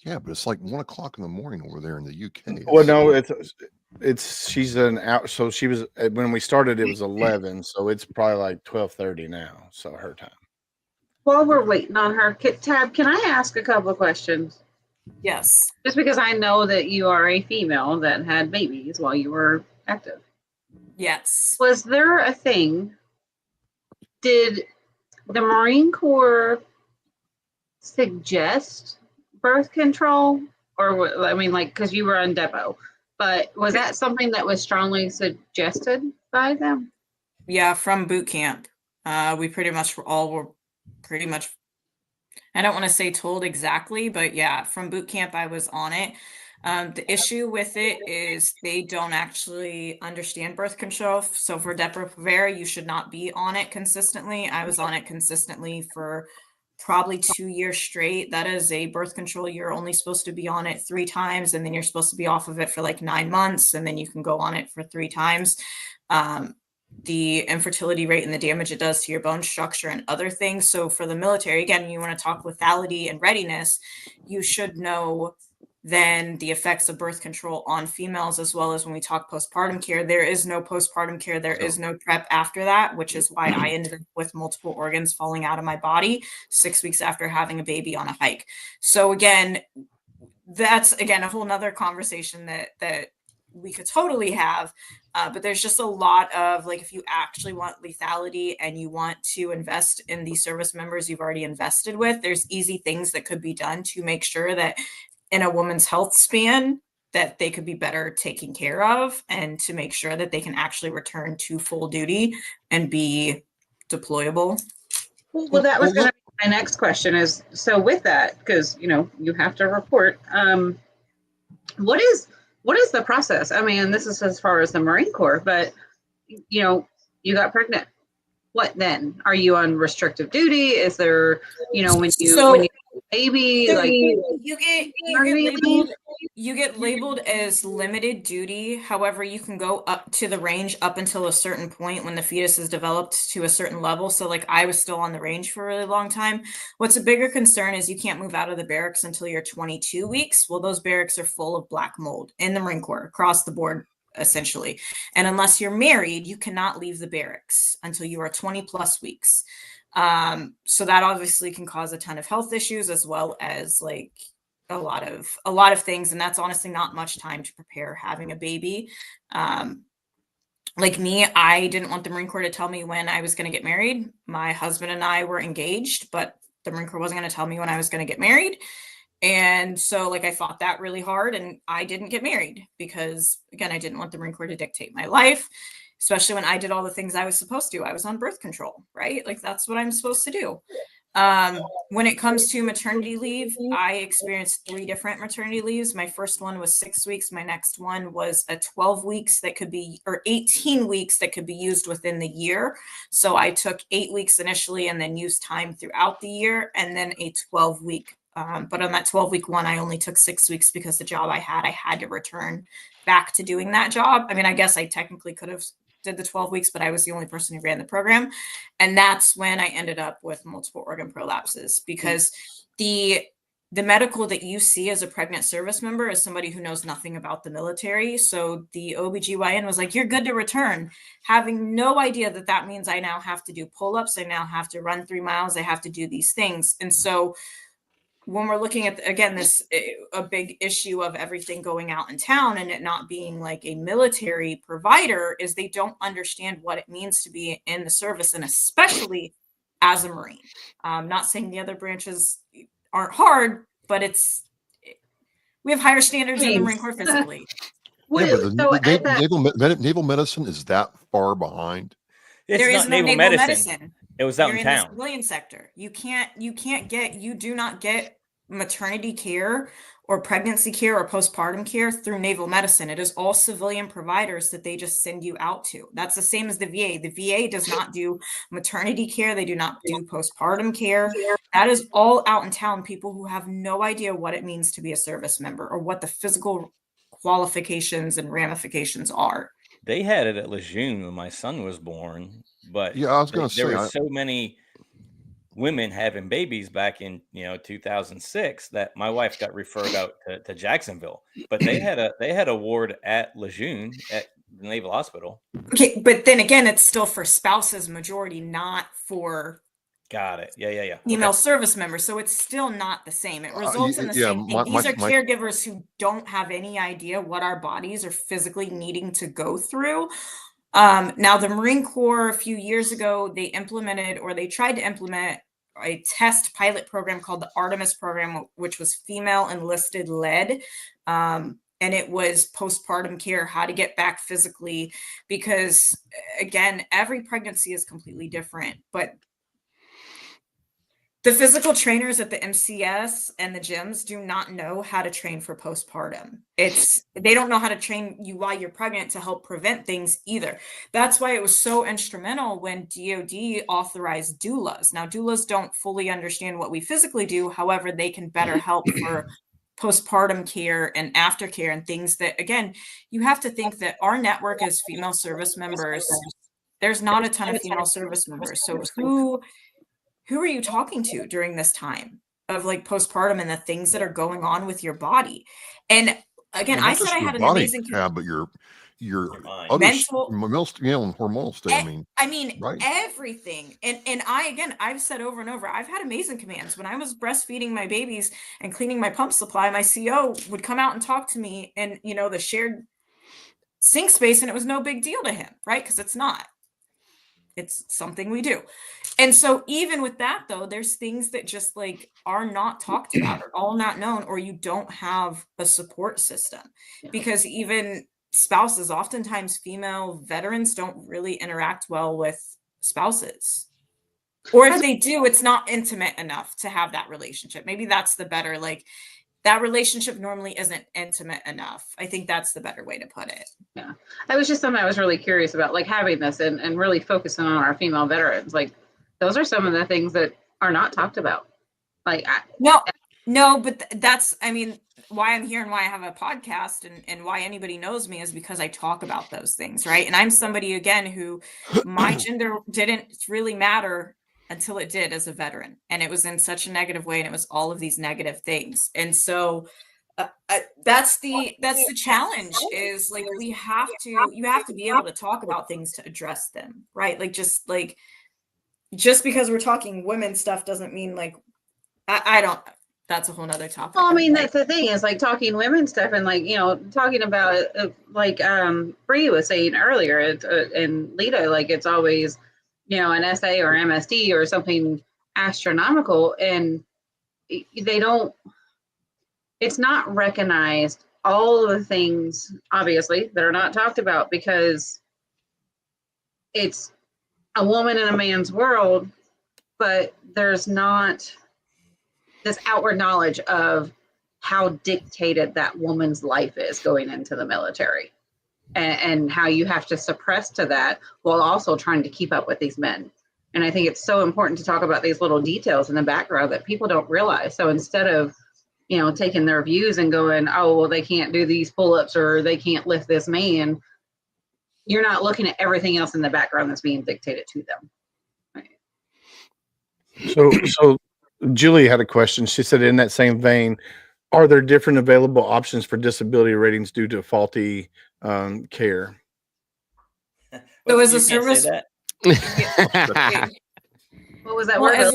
Yeah, but it's like 1 o'clock in the morning over there in the UK. Well, no, she's an out. So she was, when we started, it was 11. So it's probably like 12:30 now. So her time. While we're waiting on her, Tab, can I ask a couple of questions? Yes. Just because I know that you are a female that had babies while you were active. Yes. Was there a thing? Did the Marine Corps suggest birth control? Or, I mean, like, because you were on depot, but was that something that was strongly suggested by them? Yeah, from boot camp. We pretty much were pretty much, I don't want to say told exactly, but yeah, from boot camp, I was on it. The issue with it is they don't actually understand birth control. So for Depo-Provera, you should not be on it consistently. I was on it consistently for probably 2 years straight. That is a birth control. You're only supposed to be on it 3 times, and then you're supposed to be off of it for like 9 months, and then you can go on it for 3 times. The infertility rate and the damage it does to your bone structure and other things. So for the military, again, you want to talk lethality and readiness, you should know then the effects of birth control on females, as well as when we talk postpartum care. There is no postpartum care. There is no prep after that, which is why I ended up with multiple organs falling out of my body 6 weeks after having a baby on a hike. So again, that's again a whole nother conversation that we could totally have. But there's just a lot of, like, if you actually want lethality and you want to invest in the service members you've already invested with, there's easy things that could be done to make sure that in a woman's health span that they could be better taken care of, and to make sure that they can actually return to full duty and be deployable. Well, that was going to be my next question is, so with that, because, you have to report, what is the process? I mean, this is as far as the Marine Corps, but, you got pregnant. What then? Are you on restrictive duty? Is there, when you baby, so like you get labeled as limited duty. However, you can go up to the range up until a certain point when the fetus is developed to a certain level. So like I was still on the range for a really long time. What's a bigger concern is you can't move out of the barracks until you're 22 weeks. Well, those barracks are full of black mold in the Marine Corps across the board, essentially. And unless you're married, you cannot leave the barracks until you are 20 plus weeks. So that obviously can cause a ton of health issues, as well as like a lot of things. And that's honestly not much time to prepare having a baby. Like me, I didn't want the Marine Corps to tell me when I was going to get married. My husband and I were engaged, but the Marine Corps wasn't going to tell me when I was going to get married. And so like I fought that really hard, and I didn't get married because, again, I didn't want the Marine Corps to dictate my life, especially when I did all the things I was supposed to. I was on birth control, right? Like that's what I'm supposed to do. When it comes to maternity leave, I experienced 3 different maternity leaves. My first one was 6 weeks. My next one was a 12 weeks that could be, or 18 weeks that could be used within the year. So I took 8 weeks initially and then used time throughout the year, and then a 12-week But on that 12-week one, I only took 6 weeks because the job I had to return back to doing that job. I mean, I guess I technically could have did the 12 weeks, but I was the only person who ran the program. And that's when I ended up with multiple organ prolapses, because the medical that you see as a pregnant service member is somebody who knows nothing about the military. So the OBGYN was like, you're good to return, having no idea that that means I now have to do pull-ups. I now have to run 3 miles. I have to do these things. And so when we're looking at, again, this a big issue of everything going out in town and it not being like a military provider, is they don't understand what it means to be in the service, and especially as a Marine. Not saying the other branches aren't hard, but we have higher standards in the Marine Corps physically. Yeah, but the naval medicine is that far behind. There is no naval medicine. It was out You're in in town. the civilian sector. You do not get maternity care or pregnancy care or postpartum care through naval medicine. It is all civilian providers that they just send you out to. That's the same as the VA. The VA does not do maternity care. They do not do postpartum care. That is all out in town, people who have no idea what it means to be a service member or what the physical qualifications and ramifications are. They had it at Lejeune when my son was born, but yeah, I was going to say there were so many women having babies back in 2006 that my wife got referred out to Jacksonville. But they had a ward at Lejeune at the Naval Hospital. Okay, but then again, it's still for spouses majority, not for Got it. Yeah. Female service members. So it's still not the same. It results in the same thing. These are caregivers who don't have any idea what our bodies are physically needing to go through. Now, the Marine Corps a few years ago, they tried to implement a test pilot program called the Artemis program, which was female enlisted led. And it was postpartum care, how to get back physically, because again, every pregnancy is completely different, but the physical trainers at the MCS and the gyms do not know how to train for postpartum. They don't know how to train you while you're pregnant to help prevent things either. That's why it was so instrumental when DOD authorized doulas. Now, doulas don't fully understand what we physically do. However, they can better help for postpartum care and aftercare and things that, again, you have to think that our network is female service members. There's not a ton of female service members. So who are you talking to during this time of like postpartum and the things that are going on with your body? And again, I said I had an amazing but your mental, and hormonal state. I mean, right? Everything. And I've said over and over, I've had amazing commands. When I was breastfeeding my babies and cleaning my pump supply, my CO would come out and talk to me in, the shared sink space, and it was no big deal to him, right? Because it's not. It's something we do. And so even with that, though, there's things that just like are not talked about or all not known, or you don't have a support system. Because even spouses, oftentimes female veterans don't really interact well with spouses. Or if they do, it's not intimate enough to have that relationship. Maybe that's the better, like, that relationship normally isn't intimate enough. I think that's the better way to put it. Yeah. That was just something I was really curious about, like having this and really focusing on our female veterans. Like those are some of the things that are not talked about. Like no, but that's, why I'm here and why I have a podcast and why anybody knows me is because I talk about those things, right? And I'm somebody, again, who my gender didn't really matter until it did as a veteran, and it was in such a negative way, and it was all of these negative things. And so that's the challenge, is like you have to be able to talk about things to address them, right? Like just because we're talking women stuff doesn't mean like I don't. That's a whole nother topic. Well, that's the thing, is like talking women stuff and like, talking about like Bree was saying earlier, and Lita, like it's always, an SA or MSD or something astronomical, and it's not recognized, all of the things obviously that are not talked about, because it's a woman in a man's world, but there's not this outward knowledge of how dictated that woman's life is going into the military, and how you have to suppress to that while also trying to keep up with these men. And I think it's so important to talk about these little details in the background that people don't realize. So instead of, taking their views and going, oh, well, they can't do these pull-ups or they can't lift this man, you're not looking at everything else in the background that's being dictated to them. So Julie had a question. She said, in that same vein, are there different available options for disability ratings due to faulty care? So as You a can't say service, that. What was that well, word?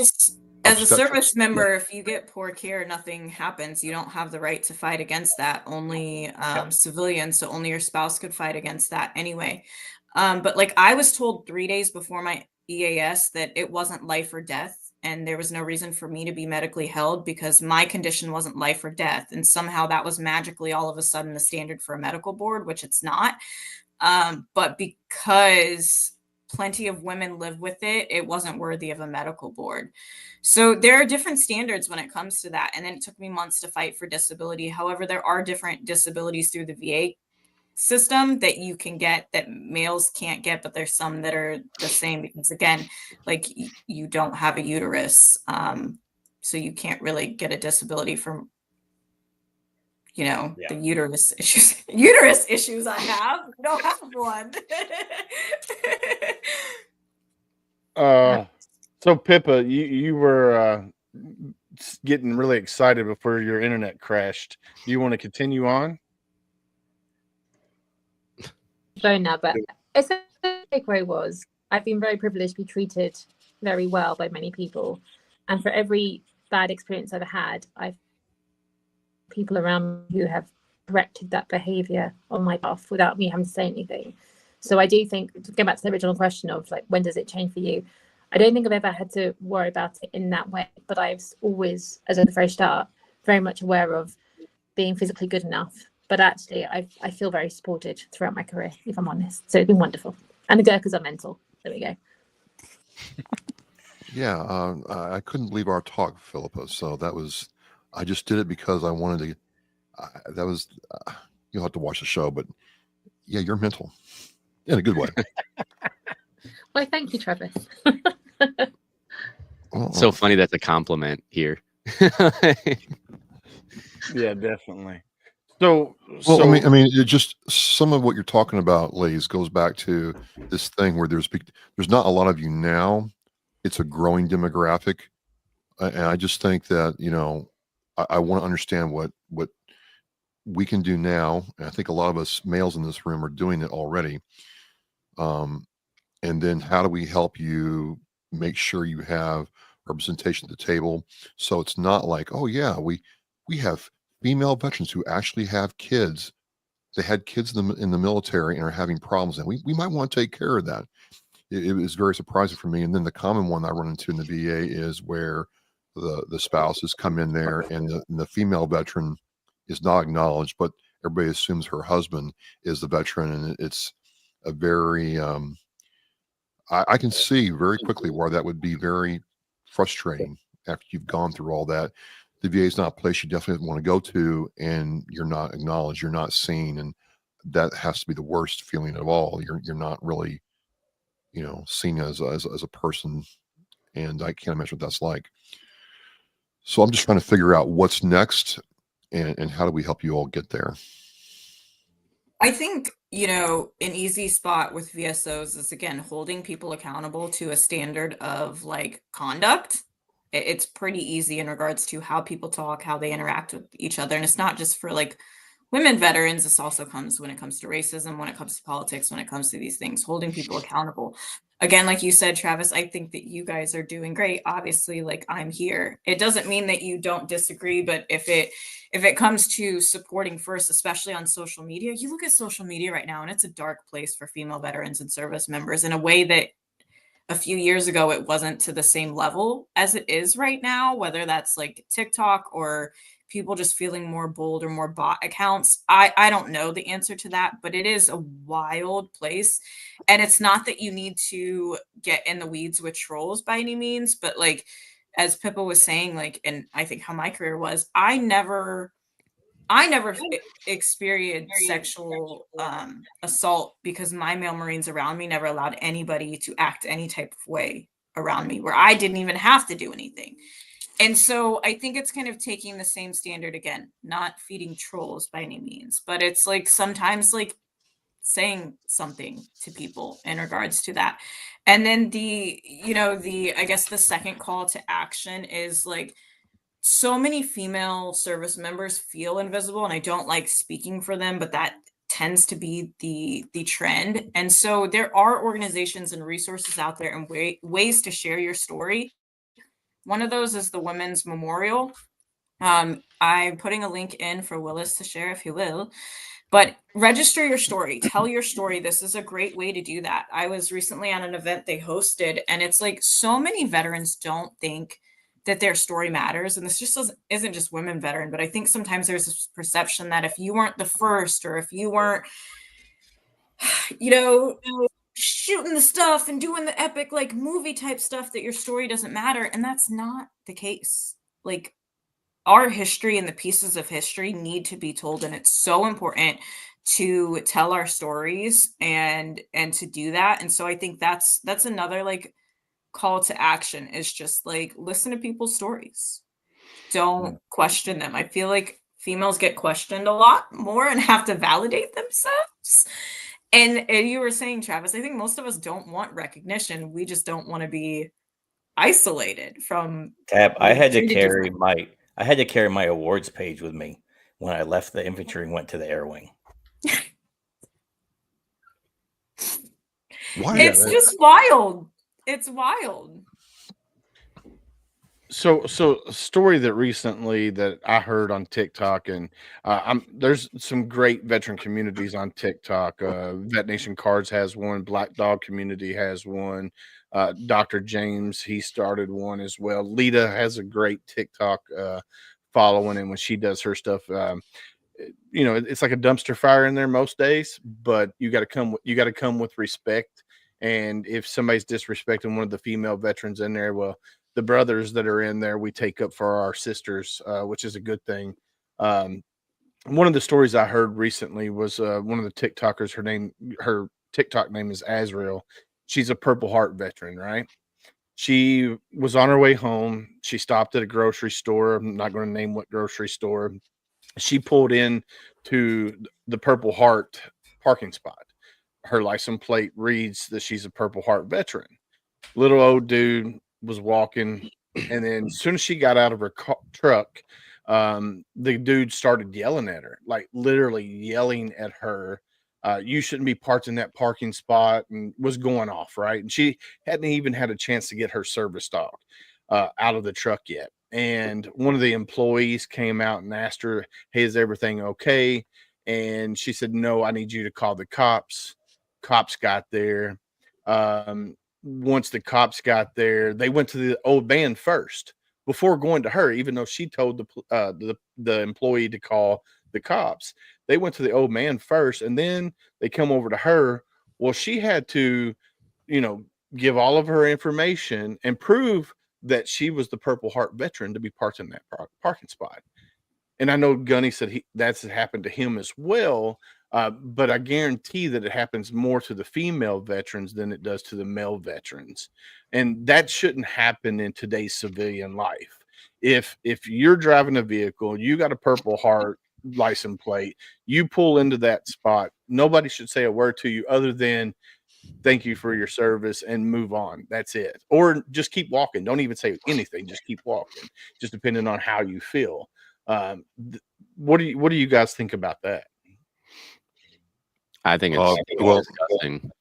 as a service member, if you get poor care, nothing happens. You don't have the right to fight against that. Only civilians, so only your spouse could fight against that anyway. But like I was told 3 days before my EAS that it wasn't life or death, and there was no reason for me to be medically held because my condition wasn't life or death. And somehow that was magically all of a sudden the standard for a medical board, which it's not. But because plenty of women live with it, it wasn't worthy of a medical board. So there are different standards when it comes to that. And then it took me months to fight for disability. However, there are different disabilities through the VA system that you can get that males can't get, but there's some that are the same because again, like you don't have a uterus. So you can't really get a disability from the uterus issues I have. I don't have one. So Pippa, you were getting really excited before your internet crashed. Do you want to continue on? Phone now, but essentially the takeaway was I've been very privileged to be treated very well by many people, and for every bad experience I've had, I've people around me who have corrected that behavior on my behalf without me having to say anything. So I do think, to go back to the original question of like, when does it change for you? I don't think I've ever had to worry about it in that way, but I've always, as at the very start, very much aware of being physically good enough. But actually, I feel very supported throughout my career, if I'm honest. So it's been wonderful. And the Gurkhas are mental. There we go. Yeah, I couldn't believe our talk, Philippa. So I just did it because I wanted to. You'll have to watch the show, but yeah, you're mental in a good way. Well, thank you, Travis. So funny that's a compliment here. Yeah, definitely. So I mean, it just some of what you're talking about, ladies, goes back to this thing where there's not a lot of you now. It's a growing demographic, and I just think that I want to understand what we can do now, and I think a lot of us males in this room are doing it already. And then how do we help you make sure you have representation at the table, so it's not like, oh yeah, we have female veterans who actually have kids. They had kids in the military and are having problems, and we might want to take care of that. It was very surprising for me. And then the common one I run into in the VA is where the spouses come in there and the female veteran is not acknowledged, but everybody assumes her husband is the veteran, and it's a very I can see very quickly why that would be very frustrating after you've gone through all that. The VA is not a place you definitely want to go to, and you're not acknowledged, you're not seen, and that has to be the worst feeling of all. You're not really, seen as a person, and I can't imagine what that's like. So I'm just trying to figure out what's next, and how do we help you all get there. I think, an easy spot with VSOs is, again, holding people accountable to a standard of like conduct. It's pretty easy in regards to how people talk, how they interact with each other. And it's not just for like women veterans. This also comes when it comes to racism, when it comes to politics, when it comes to these things, holding people accountable. Again, like you said, Travis, I think that you guys are doing great. Obviously, like I'm here. It doesn't mean that you don't disagree, but if it comes to supporting first, especially on social media, you look at social media right now and it's a dark place for female veterans and service members in a way that a few years ago it wasn't to the same level as it is right now, whether that's like TikTok or people just feeling more bold or more bot accounts. I don't know the answer to that, but it is a wild place. And it's not that you need to get in the weeds with trolls by any means, but like, as Pippa was saying, like, and I think how my career was, I never experienced sexual assault because my male Marines around me never allowed anybody to act any type of way around me where I didn't even have to do anything. And so I think it's kind of taking the same standard again, not feeding trolls by any means, but it's like sometimes like saying something to people in regards to that. And then I guess the second call to action is like, so many female service members feel invisible, and I don't like speaking for them, but that tends to be the trend. And so there are organizations and resources out there and ways to share your story. One of those is the Women's Memorial. I'm putting a link in for Willis to share if he will. But register your story, tell your story. This is a great way to do that. I was recently at an event they hosted, and it's like so many veterans don't think that their story matters. And this just isn't just women veteran, but I think sometimes there's this perception that if you weren't the first, or if you weren't, shooting the stuff and doing the epic like movie type stuff, that your story doesn't matter. And that's not the case. Like, our history and the pieces of history need to be told, and it's so important to tell our stories and to do that. And so I think that's another like call to action, is just like listen to people's stories, don't question them. I feel like females get questioned a lot more and have to validate themselves. And you were saying, Travis, I think most of us don't want recognition. We just don't want to be isolated from Tab. I had to treated carry differently. my awards page with me when I left the infantry and went to the air wing. It's just wild. It's wild. So a story that recently that I heard on TikTok, and there's some great veteran communities on TikTok. VetNation Cards has one, Black Dog Community has one, Dr. James, he started one as well. Lita has a great TikTok following, and when she does her stuff, it's like a dumpster fire in there most days, but you got to come with respect. And if somebody's disrespecting one of the female veterans in there, well, the brothers that are in there, we take up for our sisters, which is a good thing. One of the stories I heard recently was one of the TikTokers, her TikTok name is Azrael. She's a Purple Heart veteran, right? She was on her way home. She stopped at a grocery store. I'm not going to name what grocery store. She pulled in to the Purple Heart parking spot. Her license plate reads that she's a Purple Heart veteran. Little old dude was walking, and then as soon as she got out of her truck, the dude started yelling at her, like literally yelling at her. You shouldn't be parked in that parking spot, and was going off, right? And she hadn't even had a chance to get her service dog out of the truck yet. And one of the employees came out and asked her, "Hey, is everything okay?" And she said, "No, I need you to call the cops." Cops got there. Once the cops got there, they went to the old man first before going to her, even though she told the employee to call the cops. They went to the old man first, and then they come over to her. Well, she had to, give all of her information and prove that she was the Purple Heart veteran to be parked in that parking spot. And I know Gunny said that's happened to him as well. But I guarantee that it happens more to the female veterans than it does to the male veterans. And that shouldn't happen in today's civilian life. If you're driving a vehicle, you got a Purple Heart license plate, you pull into that spot, nobody should say a word to you other than thank you for your service and move on. That's it. Or just keep walking. Don't even say anything. Just keep walking, just depending on how you feel. What do you guys think about that? I think it's disgusting.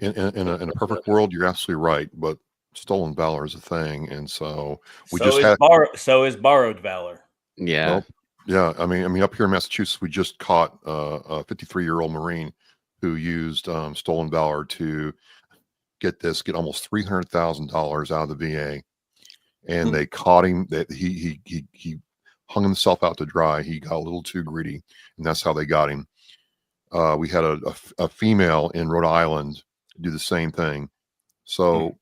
In a perfect world, you're absolutely right, but stolen valor is a thing, and so is borrowed valor. Yeah. Well, yeah. I mean, up here in Massachusetts, we just caught a 53-year-old Marine who used stolen valor to get almost $300,000 out of the VA, and they caught him. That he hung himself out to dry. He got a little too greedy, and that's how they got him. We had a female in Rhode Island do the same thing. So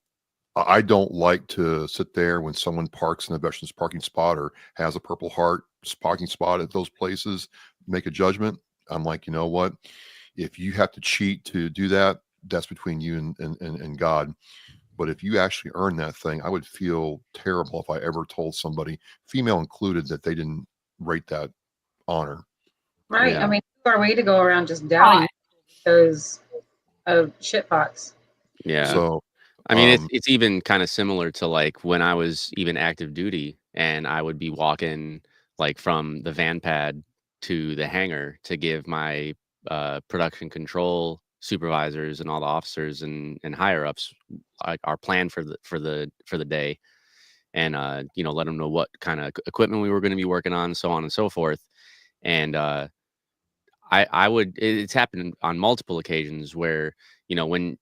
I don't like to sit there when someone parks in a veterans parking spot or has a Purple Heart parking spot at those places, make a judgment. I'm like, you know what? If you have to cheat to do that, that's between you and God. But if you actually earn that thing, I would feel terrible if I ever told somebody, female included, that they didn't rate that honor. Right. Yeah. I mean, who are we to go around just doubting because of shitpots? Yeah. So, I mean, it's even kind of similar to like when I was even active duty and I would be walking like from the van pad to the hangar to give my production control supervisors and all the officers and higher ups our plan for the day, and you know, let them know what kind of equipment we were going to be working on, so on and so forth. And I would, it's happened on multiple occasions where, you know, when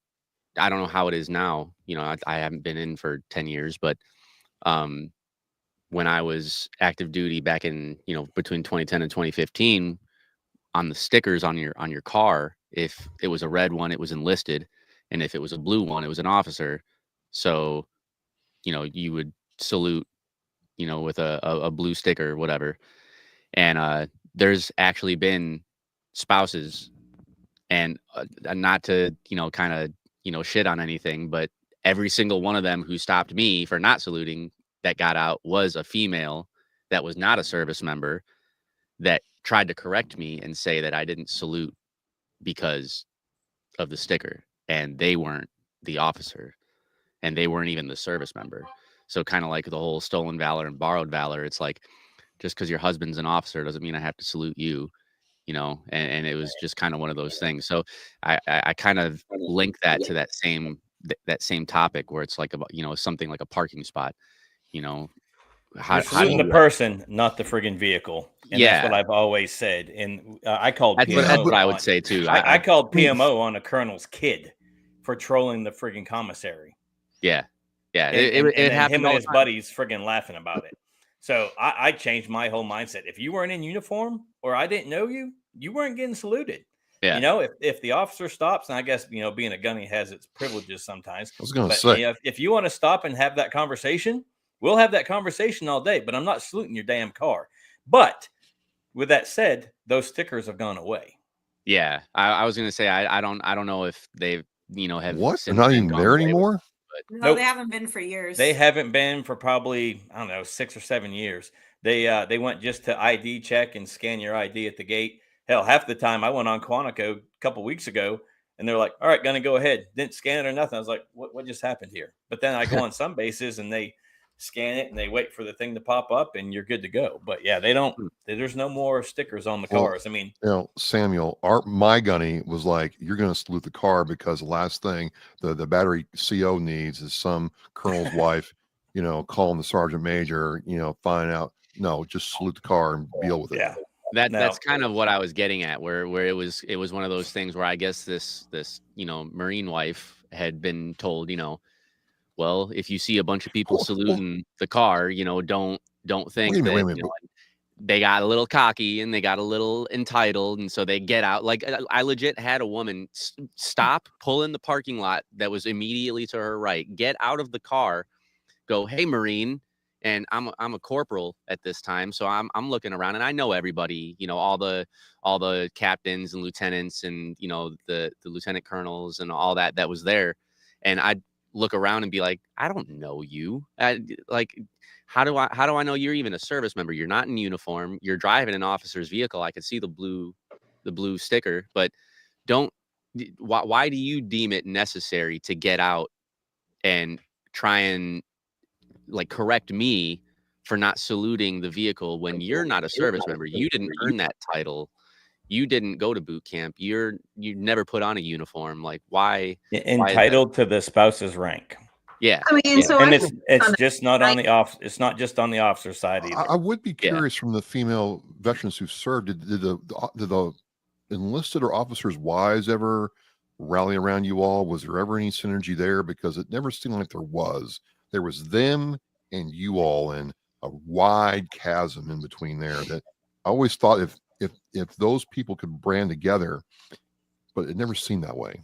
I don't know how it is now, you know, I haven't been in for 10 years, but when I was active duty back in, you know, between 2010 and 2015, on the stickers on your car, if it was a red one, it was enlisted, and if it was a blue one, it was an officer. So, you know, you would salute, you know, with a blue sticker or whatever. And there's actually been spouses, and not to, you know, kind of, you know, shit on anything, but every single one of them who stopped me for not saluting that got out was a female that was not a service member, that tried to correct me and say that I didn't salute because of the sticker, and they weren't the officer, and they weren't even the service member. So kind of like the whole stolen valor and borrowed valor, it's like, just because your husband's an officer doesn't mean I have to salute you, you know. And it was just kind of one of those things. So I kind of link that to that same topic, where it's like about, you know, something like a parking spot, you know, You're how do saluting you, the person, not the friggin' vehicle. And that's what yeah, I've always said. And I called that's PMO. what I would say too. I called PMO on a colonel's kid for trolling the friggin' commissary. Yeah, yeah, And it then happened him all and the his time. buddies friggin' laughing about it. So I changed my whole mindset. If you weren't in uniform or I didn't know you, you weren't getting saluted. Yeah. You know, if the officer stops, and I guess, you know, being a gunny has its privileges sometimes. I was going to But say, you know, if you want to stop and have that conversation, we'll have that conversation all day. But I'm not saluting your damn car. But with that said, those stickers have gone away. Yeah, I was gonna say I don't know if they've, you know, have what? They're since not then even gone there away with anymore? it, but No, Nope. they haven't been for years. They haven't been for probably, I don't know, 6 or 7 years. They went just to ID check and scan your ID at the gate. Hell, half the time I went on Quantico a couple weeks ago, and they're like, "All right, gonna go ahead." Didn't scan it or nothing. I was like, "What just happened here?" But then I go on some bases and they scan it and they wait for the thing to pop up and you're good to go. But yeah, they don't. There's no more stickers on the Well, cars. I mean, you know, Samuel, my gunny was like, you're going to salute the car because the last thing the battery CO needs is some colonel's wife, you know, calling the sergeant major, you know, finding out. No, just salute the car and deal with it. yeah. that's kind of what I was getting at, where it was one of those things where I guess this you know, Marine wife had been told, you know, well, if you see a bunch of people saluting the car, you know, don't think Wait a minute, that, wait a minute. you know, they got a little cocky and they got a little entitled, and so they get out. Like I legit had a woman stop, pull in the parking lot that was immediately to her right, get out of the car, go, "Hey, Marine." And I'm a corporal at this time, so I'm looking around, and I know everybody, you know, all the captains and lieutenants, and you know, the lieutenant colonels and all that was there, and I'd look around and be like, I don't know you. Like, how do I know you're even a service member? You're not in uniform. You're driving an officer's vehicle. I could see the blue sticker, but why do you deem it necessary to get out and try and like correct me for not saluting the vehicle when you're not a service member? You didn't earn that title. You didn't go to boot camp. You never put on a uniform. Like, why? Entitled to the spouse's rank. Yeah. I mean, so And I it's just not on the off. It's not just on the officer side either. I would be curious from the female veterans who served, did the enlisted or officers' wives ever rally around you all? Was there ever any synergy there? Because it never seemed like there was. There was them and you all, and a wide chasm in between there. That I always thought if those people could brand together, but it never seemed that way.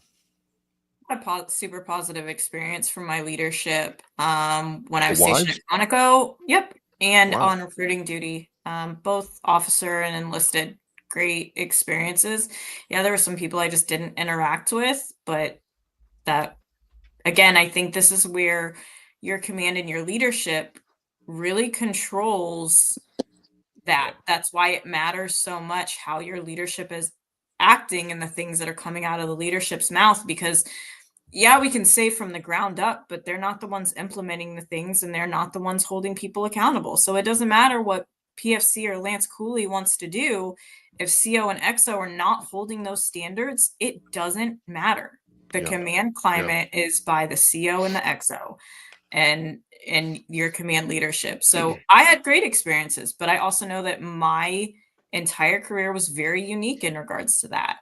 A super positive experience from my leadership when I was wives? stationed at Conoco. Yep. And Wow. on recruiting duty, both officer and enlisted, great experiences. Yeah, there were some people I just didn't interact with, but that again, I think this is where your command and your leadership really controls that. That's why it matters so much how your leadership is acting and the things that are coming out of the leadership's mouth, because yeah, we can say from the ground up, but they're not the ones implementing the things, and they're not the ones holding people accountable. So it doesn't matter what PFC or Lance Cooley wants to do. If CO and XO are not holding those standards, it doesn't matter. The command climate is by the CO and the XO and your command leadership. So I had great experiences, but I also know that my entire career was very unique in regards to that.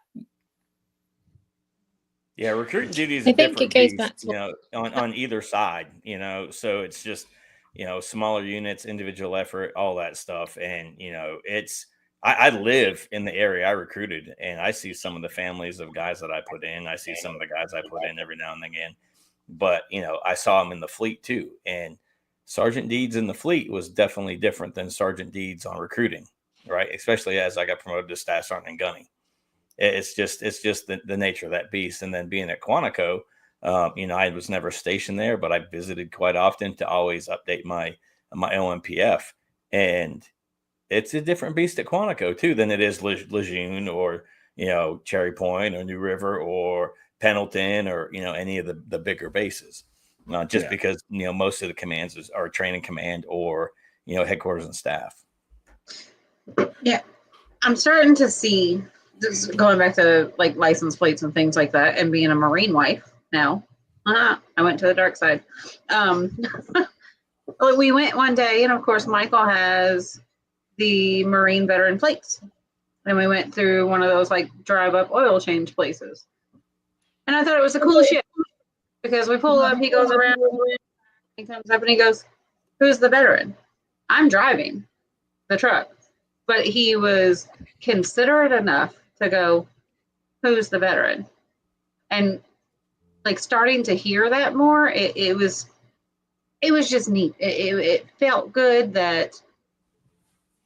Yeah, recruiting duty is a different beast, you know, on either side, you know. So it's just, you know, smaller units, individual effort, all that stuff. And, you know, I live in the area I recruited, and I see some of the families of guys that I put in. I see some of the guys I put in every now and again. But, you know, I saw them in the fleet too. And Sergeant Deeds in the fleet was definitely different than Sergeant Deeds on recruiting, right? Especially as I got promoted to Staff Sergeant and Gunny. It's just the nature of that beast. And then being at Quantico, you know, I was never stationed there, but I visited quite often to always update my OMPF. And it's a different beast at Quantico too than it is Lejeune or, you know, Cherry Point or New River or Pendleton or, you know, any of the bigger bases. Just because, you know, most of the commands are training command or, you know, headquarters and staff. Yeah, I'm starting to see, just going back to like license plates and things like that, and being a Marine wife now. I went to the dark side. We went one day, and of course, Michael has the Marine veteran plates, and we went through one of those like drive up oil change places, and I thought it was the coolest shit because we pull up, he goes around, he comes up, and he goes, "Who's the veteran?" I'm driving the truck. But he was considerate enough to go, "Who's the veteran?" And like starting to hear that more, it was just neat. It felt good that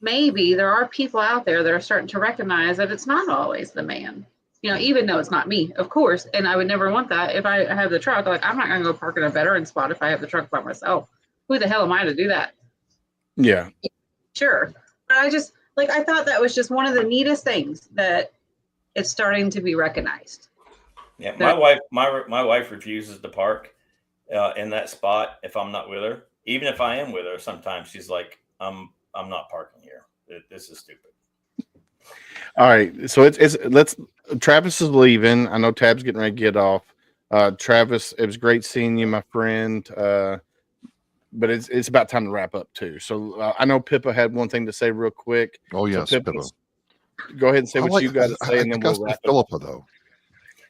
maybe there are people out there that are starting to recognize that it's not always the man. You know, even though it's not me, of course. And I would never want that. If I have the truck, like I'm not going to go park in a veteran spot if I have the truck by myself. Who the hell am I to do that? Yeah. Sure. But I thought that was just one of the neatest things that it's starting to be recognized. Yeah, my wife refuses to park in that spot if I'm not with her. Even if I am with her, sometimes she's like, "I'm not parking here. This is stupid." All right, so Travis is leaving. I know Tab's getting ready to get off. Travis, it was great seeing you, my friend. But it's about time to wrap up too. So I know Pippa had one thing to say real quick. Oh yes, so Pippa. Go ahead and say what you got to say, and then we'll wrap Philippa up. though.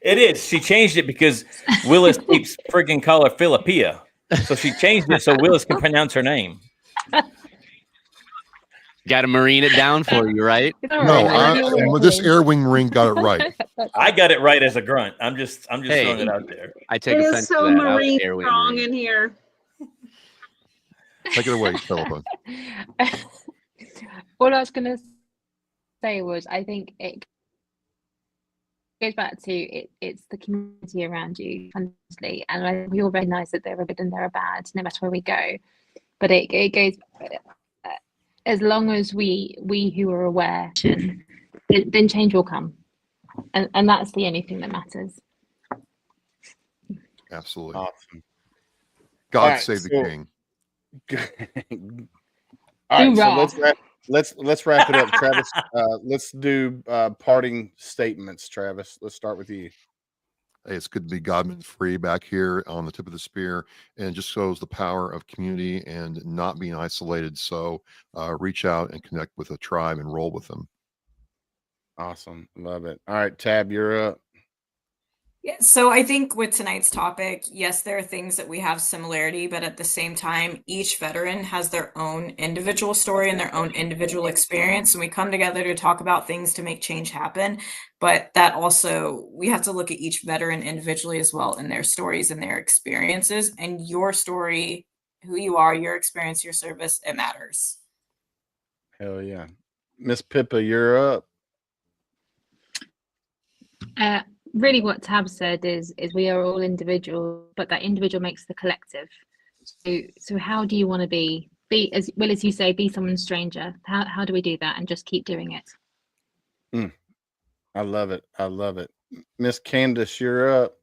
It is. She changed it because Willis keeps freaking call her Philippia, so she changed it so Willis can pronounce her name. Got to marine it down for you, right? No, this Air Wing Marine got it right. I got it right as a grunt. I'm just throwing it out there. I take it offense is so to that. Marine strong in here. Take it away, Philippa. All I was going to say was, I think it goes back to it's the community around you, honestly, and we all recognize that there are good and there are bad, no matter where we go. But it goes, as long as we who are aware, then change will come, and that's the only thing that matters. Absolutely. Awesome. God save the king. All right, so let's wrap it up, Travis. Let's do parting statements, Travis. Let's start with you. Hey, it's good to be Godman free back here on the tip of the spear, and it just shows the power of community and not being isolated. So reach out and connect with a tribe and roll with them. Awesome. Love it. All right, Tab, you're up. Yeah, so I think with tonight's topic, yes, there are things that we have similarity, but at the same time, each veteran has their own individual story and their own individual experience. And we come together to talk about things to make change happen. But that also, we have to look at each veteran individually as well, and their stories and their experiences. And your story, who you are, your experience, your service, it matters. Hell yeah. Miss Pippa, you're up. really what Tab said is we are all individuals, but that individual makes the collective. So how do you want to be as well as you say, be someone's stranger? How do we do that and just keep doing it? I love it. I love it. Miss Candace, you're up.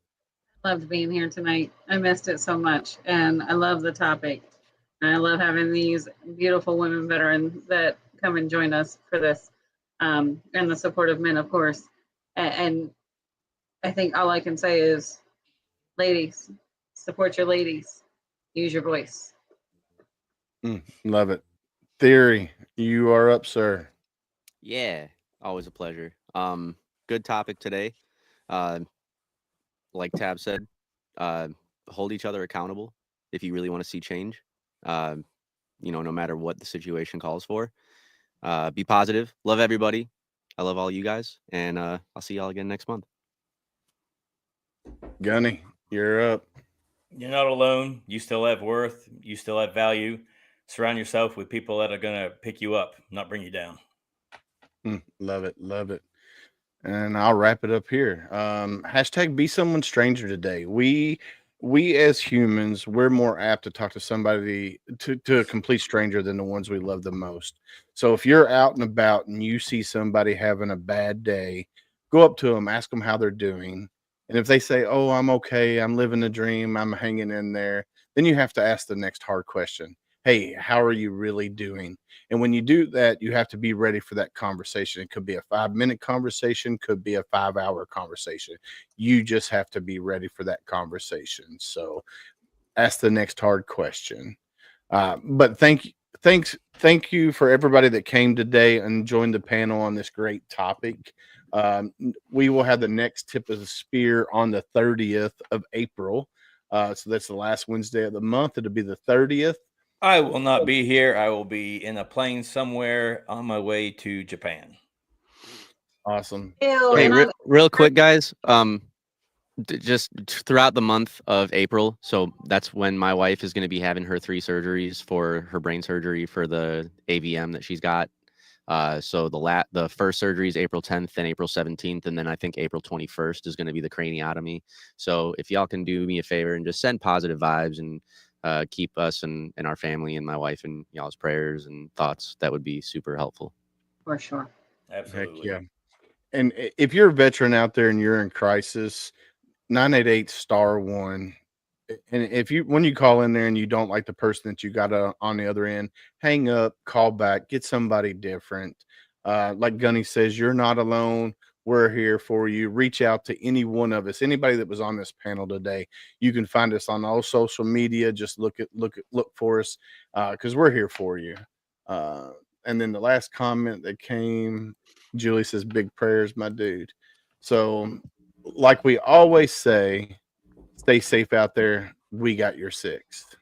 Loved being here tonight. I missed it so much, and I love the topic. And I love having these beautiful women veterans that come and join us for this, and the supportive men, of course. And I think all I can say is, ladies, support your ladies. Use your voice. Love it. Theory, you are up, sir. Yeah, always a pleasure. Good topic today. Like Tab said, hold each other accountable if you really want to see change. No matter what the situation calls for. Be positive. Love everybody. I love all you guys, and I'll see y'all again next month. Gunny, you're up. You're not alone. You still have worth. You still have value. Surround yourself with people that are going to pick you up, not bring you down. Love it. Love it. And I'll wrap it up here. Hashtag be someone stranger today. We as humans, we're more apt to talk to somebody, to a complete stranger than the ones we love the most. So if you're out and about and you see somebody having a bad day, go up to them, ask them how they're doing. And if they say, "Oh, I'm okay, I'm living the dream, I'm hanging in there," then you have to ask the next hard question. Hey, how are you really doing? And when you do that, you have to be ready for that conversation. It could be a 5-minute conversation, could be a 5-hour conversation. You just have to be ready for that conversation. So ask the next hard question. But thank you for everybody that came today and joined the panel on this great topic. We will have the next tip of the spear on the 30th of April. So that's the last Wednesday of the month. It'll be the 30th. I will not be here. I will be in a plane somewhere on my way to Japan. Awesome. Hey, real quick, guys. Just throughout the month of April, so that's when my wife is going to be having her 3 surgeries for her brain surgery for the AVM that she's got. So the first surgery is April 10th and April 17th, and then I think April 21st is going to be the craniotomy. So if y'all can do me a favor and just send positive vibes and keep us and our family and my wife and y'all's prayers and thoughts, that would be super helpful. For sure. Absolutely. Heck yeah. And if you're a veteran out there and you're in crisis, 988*1. And when you call in there and you don't like the person that you got on the other end, hang up, call back, get somebody different. Like Gunny says, you're not alone. We're here for you. Reach out to any one of us, anybody that was on this panel today. You can find us on all social media. Just look for us because we're here for you. And then the last comment that came, Julie says, "Big prayers, my dude." So, like we always say, stay safe out there. We got your 6.